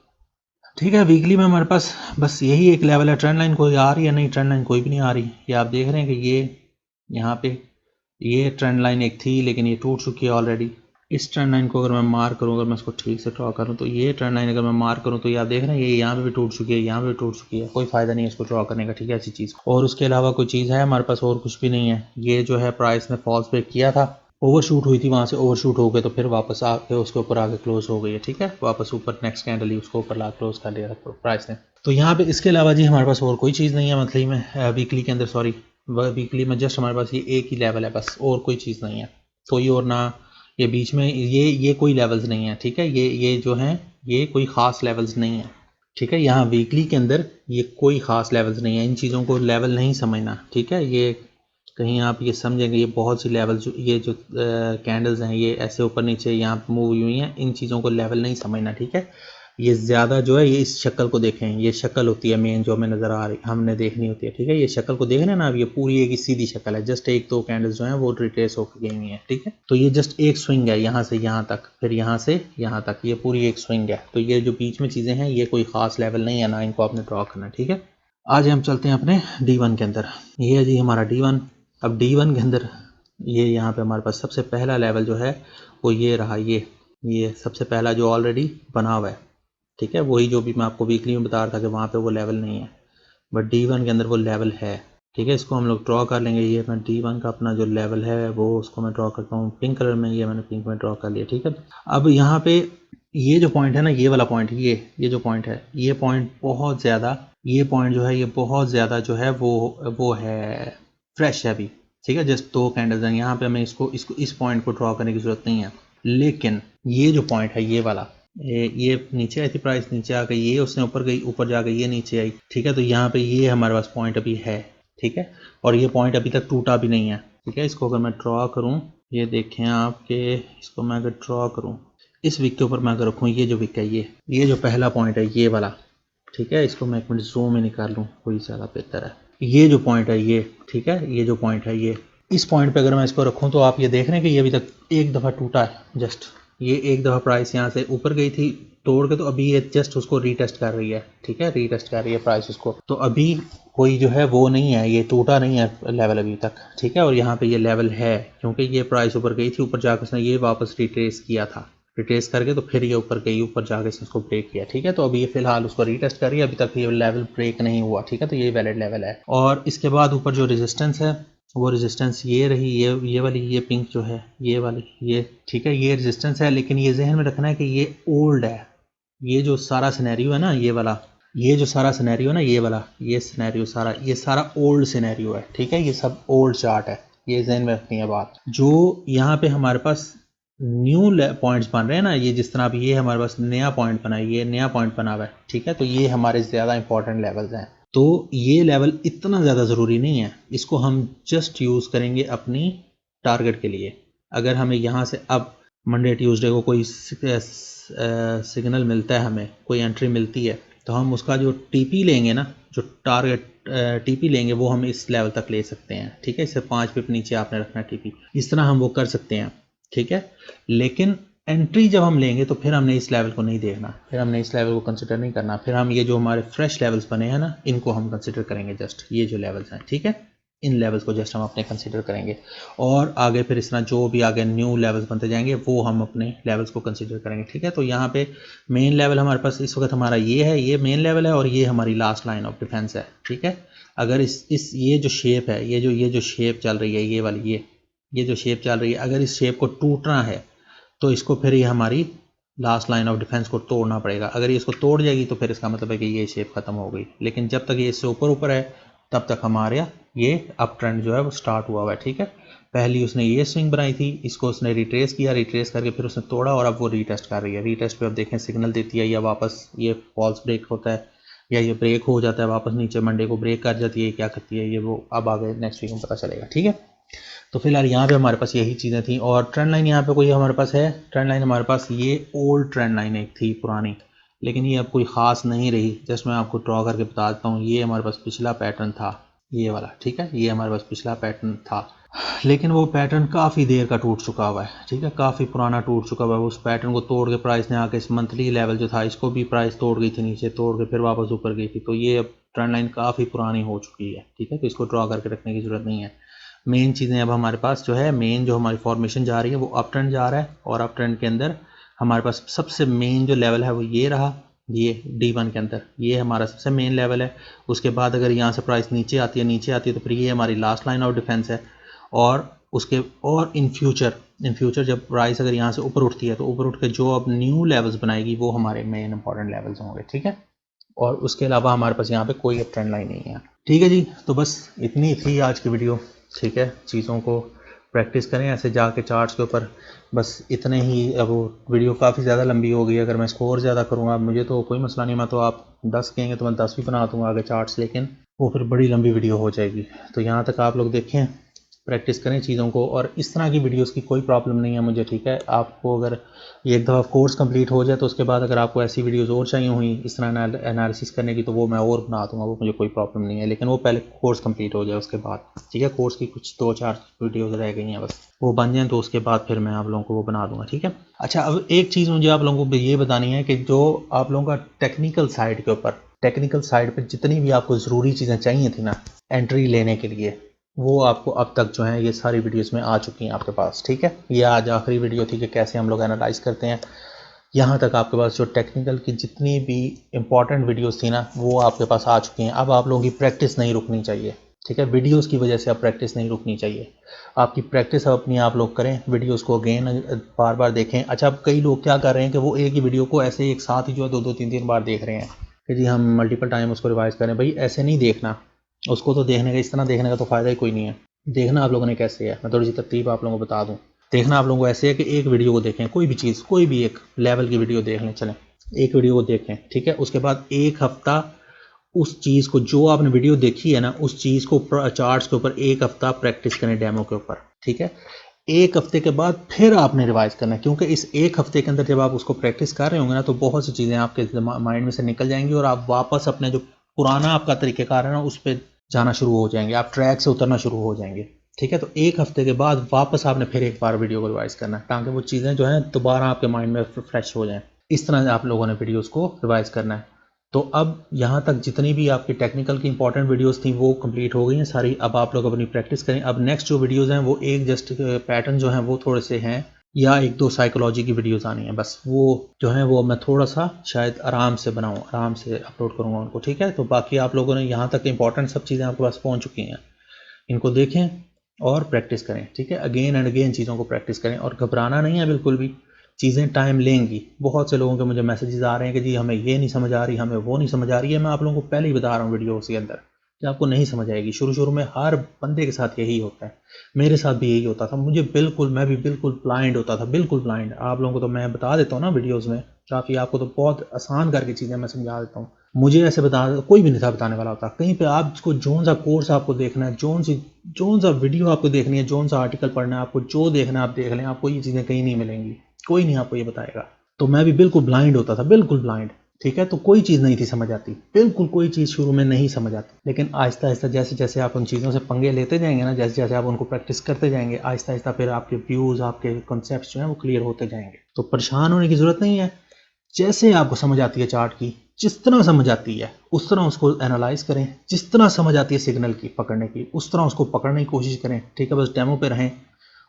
ठीक है। वीकली में हमारे पास बस यही एक लेवल है। ट्रेंड लाइन कोई आ रही है? नहीं, ट्रेंड लाइन कोई भी नहीं आ रही। ये आप देख रहे हैं कि ये यहाँ पे ये ट्रेंड लाइन एक थी लेकिन ये टूट चुकी है ऑलरेडी। इस ट्रेंड लाइन को अगर मैं मार्क करूँ, अगर मैं इसको ठीक से ड्रॉ करूँ, तो ये ट्रेंड लाइन अगर मैं मार्क करूँ तो ये आप देख रहे हैं ये यहाँ पे भी टूट चुकी है, यहाँ पे भी टूट चुकी है। कोई फ़ायदा नहीं है इसको ड्रॉ करने का, ठीक है, ऐसी चीज़। और उसके अलावा कोई चीज़ है हमारे पास? और कुछ भी नहीं है। ये जो है प्राइस ने फॉल्स ब्रेक किया था, ओवरशूट हुई थी, वहाँ से ओवरशूट हो गए तो फिर वापस आके उसके ऊपर आके क्लोज हो गई है, ठीक है। वापस ऊपर नेक्स्ट कैंडल ही उसको ऊपर ला क्लोज कर लिया था प्राइस ने। तो यहाँ पे इसके अलावा जी हमारे पास और कोई चीज़ नहीं है मंथली में, वीकली के अंदर, सॉरी, वीकली में जस्ट हमारे पास ये एक ही लेवल है बस, और कोई चीज़ नहीं है। कोई और ना, ये बीच में ये कोई लेवल्स नहीं है, ठीक है। ये जो हैं ये कोई ख़ास लेवल्स नहीं है, ठीक है। यहाँ वीकली के अंदर ये कोई ख़ास लेवल्स नहीं है, इन चीज़ों को लेवल नहीं समझना, ठीक है। ये कहीं आप ये समझेंगे, ये बहुत सी लेवल जो ये जो कैंडल्स हैं ये ऐसे ऊपर नीचे यहाँ पे मूव हुई हैं, इन चीज़ों को लेवल नहीं समझना, ठीक है। ये ज़्यादा जो है ये इस शक्ल को देखें, ये शक्ल होती है मेन जो हमें नज़र आ रही, हमने देखनी होती है, ठीक है। ये शक्ल को देखना ना, अब ये पूरी एक सीधी शक्ल है, जस्ट एक दो कैंडल्स जो हैं वो रिट्रेस होकर गई हुई हैं, ठीक है। तो ये जस्ट एक स्विंग है, यहाँ से यहाँ तक, फिर यहाँ से यहाँ तक, ये पूरी एक स्विंग है। तो ये जो बीच में चीज़ें हैं ये कोई ख़ास लेवल नहीं है, ना इनको आपने ड्रॉ करना, ठीक है। आज हम चलते हैं अपने D1 के अंदर। ये है जी हमारा D1। अब D1 के अंदर ये यहाँ पे हमारे पास सबसे पहला लेवल जो है वो ये रहा, ये सबसे पहला जो ऑलरेडी बना हुआ है, ठीक है। वही जो भी मैं आपको वीकली में बता रहा था कि वहाँ पे वो लेवल नहीं है, बट D1 के अंदर वो लेवल है, ठीक है। इसको हम लोग ड्रॉ कर लेंगे। ये मैं D1 का अपना जो लेवल है वो उसको मैं ड्रॉ करता हूँ पिंक कलर में। ये मैंने पिंक में ड्रॉ कर लिया, ठीक है। अब यहाँ पे ये जो पॉइंट है ना, ये वाला पॉइंट, ये जो पॉइंट है, ये पॉइंट बहुत ज़्यादा, ये पॉइंट जो है ये बहुत ज़्यादा जो है वो है फ्रेश है अभी, ठीक है। जस्ट 2 कैंडल्स हैं यहाँ पे, हमें इसको इसको इस पॉइंट को ड्रॉ करने की ज़रूरत नहीं है। लेकिन ये जो पॉइंट है ये वाला, ये नीचे आई थी प्राइस, नीचे आ गई, ये उसने ऊपर गई, ऊपर जा गई, ये नीचे आई, ठीक है। तो यहाँ पे ये हमारे पास पॉइंट अभी है, ठीक है। और ये पॉइंट अभी तक टूटा भी नहीं है, ठीक है। इसको अगर मैं ड्रॉ करूँ, ये देखें आपके, इसको मैं अगर ड्रॉ करूँ इस विक के ऊपर मैं अगर रखूँ, ये जो विक है, ये जो पहला पॉइंट है ये वाला, ठीक है। इसको मैं एक मिनट जूम में निकाल लूँ, कोई ज़्यादा बेहतर है। ये जो पॉइंट है ये, ठीक है, ये जो पॉइंट है ये, इस पॉइंट पे अगर मैं इसको रखूँ तो आप ये देख रहे हैं कि ये अभी तक एक दफ़ा टूटा है। जस्ट ये एक दफ़ा प्राइस यहाँ से ऊपर गई थी तोड़ के, तो अभी ये जस्ट उसको रीटेस्ट कर रही है, ठीक है, रीटेस्ट कर रही है प्राइस उसको। तो अभी कोई जो है वो नहीं है, ये टूटा नहीं है लेवल अभी तक, ठीक है। और यहाँ पे ये लेवल है क्योंकि ये प्राइस ऊपर गई थी, ऊपर जाकर उसने ये वापस रिट्रेस किया था, रिट्रेस करके तो फिर ये ऊपर गई, ऊपर जाके इसको ब्रेक किया, ठीक है। तो अभी ये फिलहाल उसको रीटेस्ट कर रही है, अभी तक ये लेवल ब्रेक नहीं हुआ, ठीक है। तो ये वैलिड लेवल है। और इसके बाद ऊपर जो रेजिस्टेंस है वो रेजिस्टेंस ये रही, ये वाली, ये पिंक जो है ये वाली, ये, ठीक है, ये रेजिस्टेंस है। लेकिन ये जहन में रखना है कि ये ओल्ड है। ये जो सारा सिनेरियो है ना, ये वाला, ये जो सारा सिनेरियो है ना, ये वाला, ये सिनेरियो सारा, ये सारा ओल्ड सिनेरियो है, ठीक है। ये सब ओल्ड चार्ट है, ये जहन में रखनी है बात। जो यहाँ पे हमारे पास न्यू पॉइंट्स बन रहे हैं ना, ये जिस तरह अब ये हमारे पास नया पॉइंट बना है, ये नया पॉइंट बना हुआ है, ठीक है। तो ये हमारे ज़्यादा इंपॉर्टेंट लेवल्स हैं। तो ये लेवल इतना ज़्यादा ज़रूरी नहीं है, इसको हम जस्ट यूज़ करेंगे अपनी टारगेट के लिए। अगर हमें यहाँ से अब मंडे ट्यूसडे को कोई सिग्नल मिलता है, हमें कोई एंट्री मिलती है, तो हम उसका जो टीपी लेंगे ना, जो टारगेट टीपी लेंगे वो हम इस लेवल तक ले सकते हैं, ठीक है। इससे 5 पिप नीचे आपने रखना है टीपी, इस तरह हम वो कर सकते हैं, ठीक है। लेकिन एंट्री जब हम लेंगे तो फिर हमने इस लेवल को नहीं देखना, फिर हमने इस लेवल को कंसिडर नहीं करना, फिर हम ये जो हमारे फ्रेश लेवल्स बने हैं ना, इनको हम कंसिडर करेंगे, जस्ट ये जो लेवल्स हैं, ठीक है, इन लेवल्स को जस्ट हम अपने कंसिडर करेंगे। और आगे फिर इस तरह जो भी आगे न्यू लेवल्स बनते जाएंगे वो हम अपने लेवल्स को कंसिडर करेंगे, ठीक है। तो यहाँ पे मेन लेवल हमारे पास इस वक्त हमारा ये है, ये मेन लेवल है, और ये हमारी लास्ट लाइन ऑफ डिफेंस है, ठीक है। अगर इस ये जो शेप है, ये जो शेप चल रही है, ये वाली, ये जो शेप चल रही है, अगर इस शेप को टूटना है तो इसको फिर ये हमारी लास्ट लाइन ऑफ डिफेंस को तोड़ना पड़ेगा। अगर ये इसको तोड़ जाएगी तो फिर इसका मतलब है कि ये शेप खत्म हो गई। लेकिन जब तक ये इससे ऊपर ऊपर है तब तक हमारे ये अप ट्रेंड जो है वो स्टार्ट हुआ है, ठीक है। पहली उसने ये स्विंग बनाई थी, इसको उसने रिट्रेस किया, रिट्रेस करके फिर उसने तोड़ा, और अब वो रीटेस्ट कर रही है। रीटेस्ट पे अब देखें सिग्नल देती है या वापस ये फॉल्स ब्रेक होता है, या ये ब्रेक हो जाता है वापस नीचे, मंडे को ब्रेक कर जाती है, क्या करती है ये, वो अब आगे नेक्स्ट वीक में पता चलेगा, ठीक है। तो फिलहाल यहाँ पे हमारे पास यही चीज़ें थी। और ट्रेंड लाइन यहाँ पे कोई हमारे पास है, ट्रेंड लाइन हमारे पास ये ओल्ड ट्रेंड लाइन एक थी पुरानी, लेकिन ये अब कोई ख़ास नहीं रही। जस्ट मैं आपको ड्रॉ करके बता देता हूँ, ये हमारे पास पिछला पैटर्न था, ये वाला, ठीक है, ये हमारे पास पिछला पैटर्न था। लेकिन वो पैटर्न काफ़ी देर का टूट चुका हुआ है, ठीक है, काफ़ी पुराना टूट चुका हुआ है। उस पैटर्न को तोड़ के प्राइस ने आके इस मंथली लेवल जो था इसको भी प्राइस तोड़ गई थी, नीचे तोड़ के फिर वापस ऊपर गई थी। तो ये अब ट्रेंड लाइन काफ़ी पुरानी हो चुकी है, ठीक है। तो इसको ड्रॉ करके रखने की ज़रूरत नहीं है। मेन चीज़ें अब हमारे पास जो है, मेन जो हमारी फॉर्मेशन जा रही है वो अप ट्रेंड जा रहा है, और अप ट्रेंड के अंदर हमारे पास सबसे मेन जो लेवल है वो ये रहा, ये D1 के अंदर ये हमारा सबसे मेन लेवल है। उसके बाद अगर यहाँ से प्राइस नीचे आती है तो फिर ये हमारी लास्ट लाइन ऑफ डिफेंस है। और उसके और इन फ्यूचर जब प्राइस अगर यहाँ से ऊपर उठती है तो ऊपर उठ के जो अब न्यू लेवल्स बनाएगी वो हमारे मेन इंपॉर्टेंट लेवल्स होंगे, ठीक है। और उसके अलावा हमारे पास यहाँ पे कोई अब ट्रेंड लाइन नहीं है, ठीक है जी। तो बस इतनी थी आज की वीडियो, ठीक है। चीज़ों को प्रैक्टिस करें ऐसे जाके चार्ट्स के ऊपर, बस इतने ही। अब वीडियो काफ़ी ज़्यादा लंबी हो गई, अगर मैं इसको और ज़्यादा करूँगा मुझे तो कोई मसला नहीं, मैं तो आप 10 कहेंगे तो मैं 10 भी बना दूँगा आगे चार्ट्स, लेकिन वो फिर बड़ी लंबी वीडियो हो जाएगी। तो यहाँ तक आप लोग देखें, प्रैक्टिस करें चीज़ों को, और इस तरह की वीडियोस की कोई प्रॉब्लम नहीं है मुझे, ठीक है। आपको अगर ये एक दफ़ा कोर्स कंप्लीट हो जाए तो उसके बाद अगर आपको ऐसी वीडियोस और चाहिए हुई इस तरह एनालिसिस करने की तो वो मैं और बना दूंगा, वो मुझे कोई प्रॉब्लम नहीं है। लेकिन वो पहले कोर्स कंप्लीट हो जाए उसके बाद, ठीक है। कोर्स की कुछ 2-4 वीडियोज़ रह गई हैं बस, वो बन जाएँ तो उसके बाद फिर मैं आप लोगों को वो बना दूंगा, ठीक है। अच्छा, अब एक चीज़ मुझे आप लोगों को ये बतानी है कि जो आप लोगों का टेक्निकल साइड के ऊपर टेक्निकल साइड पे जितनी भी आपको ज़रूरी चीज़ें चाहिए थी ना एंट्री लेने के लिए, वो आपको अब तक जो है ये सारी वीडियोस में आ चुकी हैं आपके पास। ठीक है, ये आज आखिरी वीडियो थी कि कैसे हम लोग एनालाइज करते हैं। यहाँ तक आपके पास जो टेक्निकल की जितनी भी इंपॉर्टेंट वीडियोस थी ना वो आपके पास आ चुकी हैं। अब आप लोगों की प्रैक्टिस नहीं रुकनी चाहिए। ठीक है, वीडियोस की वजह से अब प्रैक्टिस नहीं रुकनी चाहिए। आपकी प्रैक्टिस अब अपनी आप लोग करें, वीडियोस को अगेन बार बार देखें। अच्छा, अब कई लोग क्या कर रहे हैं कि वो एक ही वीडियो को ऐसे एक साथ ही जो है 2-2 3-3 बार देख रहे हैं कि जी हम मल्टीपल टाइम उसको रिवाइज करें। भाई ऐसे नहीं देखना, उसको तो देखने का, इस तरह देखने का तो फ़ायदा ही कोई नहीं है। देखना आप लोगों ने कैसे है, मैं थोड़ी सी तरतीब आप लोगों को बता दूँ। देखना आप लोगों को ऐसे है कि एक वीडियो को देखें, कोई भी चीज़, कोई भी एक लेवल की वीडियो देख लें, चलें एक वीडियो को देखें। ठीक है, उसके बाद एक हफ्ता उस चीज़ को, जो आपने वीडियो देखी है ना, उस चीज़ को चार्ट्स के ऊपर एक हफ्ता प्रैक्टिस करें डेमो के ऊपर। ठीक है, एक हफ्ते के बाद फिर आपने रिवाइज करना है, क्योंकि इस एक हफ्ते के अंदर जब आप उसको प्रैक्टिस कर रहे होंगे ना तो बहुत सी चीज़ें आपके माइंड में से निकल जाएंगी और आप वापस अपने जो पुराना आपका तरीक़ेकार है ना उस पर जाना शुरू हो जाएंगे, आप ट्रैक से उतरना शुरू हो जाएंगे। ठीक है, तो एक हफ्ते के बाद वापस आपने फिर एक बार वीडियो को रिवाइज करना है ताकि वो चीज़ें जो है दोबारा आपके माइंड में फ्रेश हो जाएं। इस तरह आप लोगों ने वीडियोस को रिवाइज करना है। तो अब यहाँ तक जितनी भी आपकी टेक्निकल की इंपॉर्टेंट वीडियोस थी वो कंप्लीट हो गई हैं सारी। अब आप लोग अपनी प्रैक्टिस करें। अब नेक्स्ट जो वीडियोस हैं वो एक जस्ट पैटर्न जो हैं वो थोड़े से हैं, या एक दो साइकोलॉजी की वीडियोस आनी है बस। वो जो है वो मैं थोड़ा सा शायद आराम से बनाऊँ, आराम से अपलोड करूँगा उनको। ठीक है, तो बाकी आप लोगों ने यहाँ तक इंपॉर्टेंट सब चीज़ें आपके पास पहुँच चुकी हैं, इनको देखें और प्रैक्टिस करें। ठीक है, अगेन एंड अगेन चीज़ों को प्रैक्टिस करें और घबराना नहीं है बिल्कुल भी। चीज़ें टाइम लेंगी। बहुत से लोगों के मुझे मैसेजेस आ रहे हैं कि जी हमें ये नहीं समझ आ रही, हमें वो नहीं समझ आ रही है। मैं आप लोगों को पहले ही बता रहा हूँ वीडियो के अंदर कि आपको नहीं समझ आएगी। शुरू में हर बंदे के साथ यही होता है, मेरे साथ भी यही होता था। मैं भी बिल्कुल ब्लाइंड होता था, बिल्कुल ब्लाइंड। आप लोगों को तो मैं बता देता हूँ ना वीडियोज़ में काफ़ी, आपको तो बहुत आसान करके चीज़ें मैं समझा देता हूँ। मुझे ऐसे कोई भी नहीं था बताने वाला होता। कहीं पे आपको जोन सा कोर्स आपको देखना है, जोन सा वीडियो आपको देखनी है, जोन सा आर्टिकल पढ़ना है, आपको जो देखना है आप देख लें, आपको ये चीज़ें कहीं नहीं मिलेंगी, कोई नहीं आपको ये बताएगा। तो मैं भी बिल्कुल ब्लाइंड होता था, बिल्कुल ब्लाइंड। ठीक है, तो कोई चीज़ नहीं थी समझ आती, बिल्कुल कोई चीज़ शुरू में नहीं समझ आती। लेकिन आहिस्ता आहिस्ता जैसे जैसे आप उन चीज़ों से पंगे लेते जाएंगे ना, जैसे जैसे आप उनको प्रैक्टिस करते जाएंगे, आहिस्ता आहिस्ता फिर आपके व्यूज़, आपके कॉन्सेप्ट्स जो हैं वो क्लियर होते जाएंगे। तो परेशान होने की ज़रूरत नहीं है। जैसे आपको समझ आती है चार्ट की, जिस तरह समझ आती है उस तरह उसको एनालाइज करें। जिस तरह समझ आती है सिग्नल की पकड़ने की, उस तरह उसको पकड़ने की कोशिश करें। ठीक है, बस डेमो पे रहें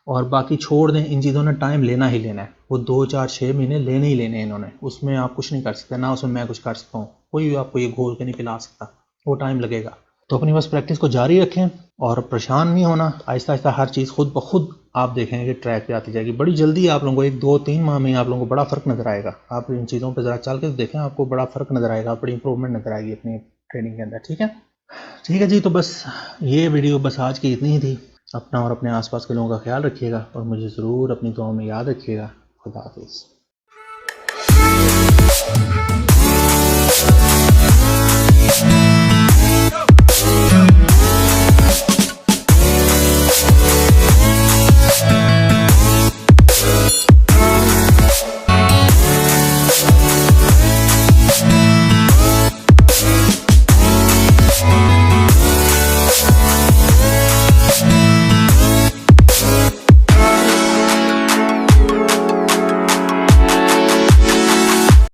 और बाकी छोड़ दें। इन चीज़ों ने टाइम लेना ही लेना है, वो 2 4 6 महीने लेने ही लेने हैं इन्होंने। उसमें आप कुछ नहीं कर सकते, ना उसमें मैं कुछ कर सकता हूँ। कोई भी आपको ये घोल के नहीं पिला सकता, वो टाइम लगेगा। तो अपनी बस प्रैक्टिस को जारी रखें और परेशान नहीं होना। आहिस्ता आहिस्ता हर चीज़ खुद ब खुद आप देखेंगे कि ट्रैक पे आती जाएगी। बड़ी जल्दी आप लोगों को 1 2 3 माह में आप लोगों को बड़ा फ़र्क नज़र आएगा। आप इन चीज़ों पे ज़रा चल के देखें, आपको बड़ा फ़र्क नज़र आएगा, बड़ी इंप्रूवमेंट नज़र आएगी अपनी ट्रेनिंग के अंदर। ठीक है, ठीक है जी। तो बस ये वीडियो बस आज की इतनी ही थी। अपना और अपने आसपास के लोगों का ख्याल रखिएगा और मुझे ज़रूर अपनी दुआओं में याद रखिएगा। खुदा हाफिज़।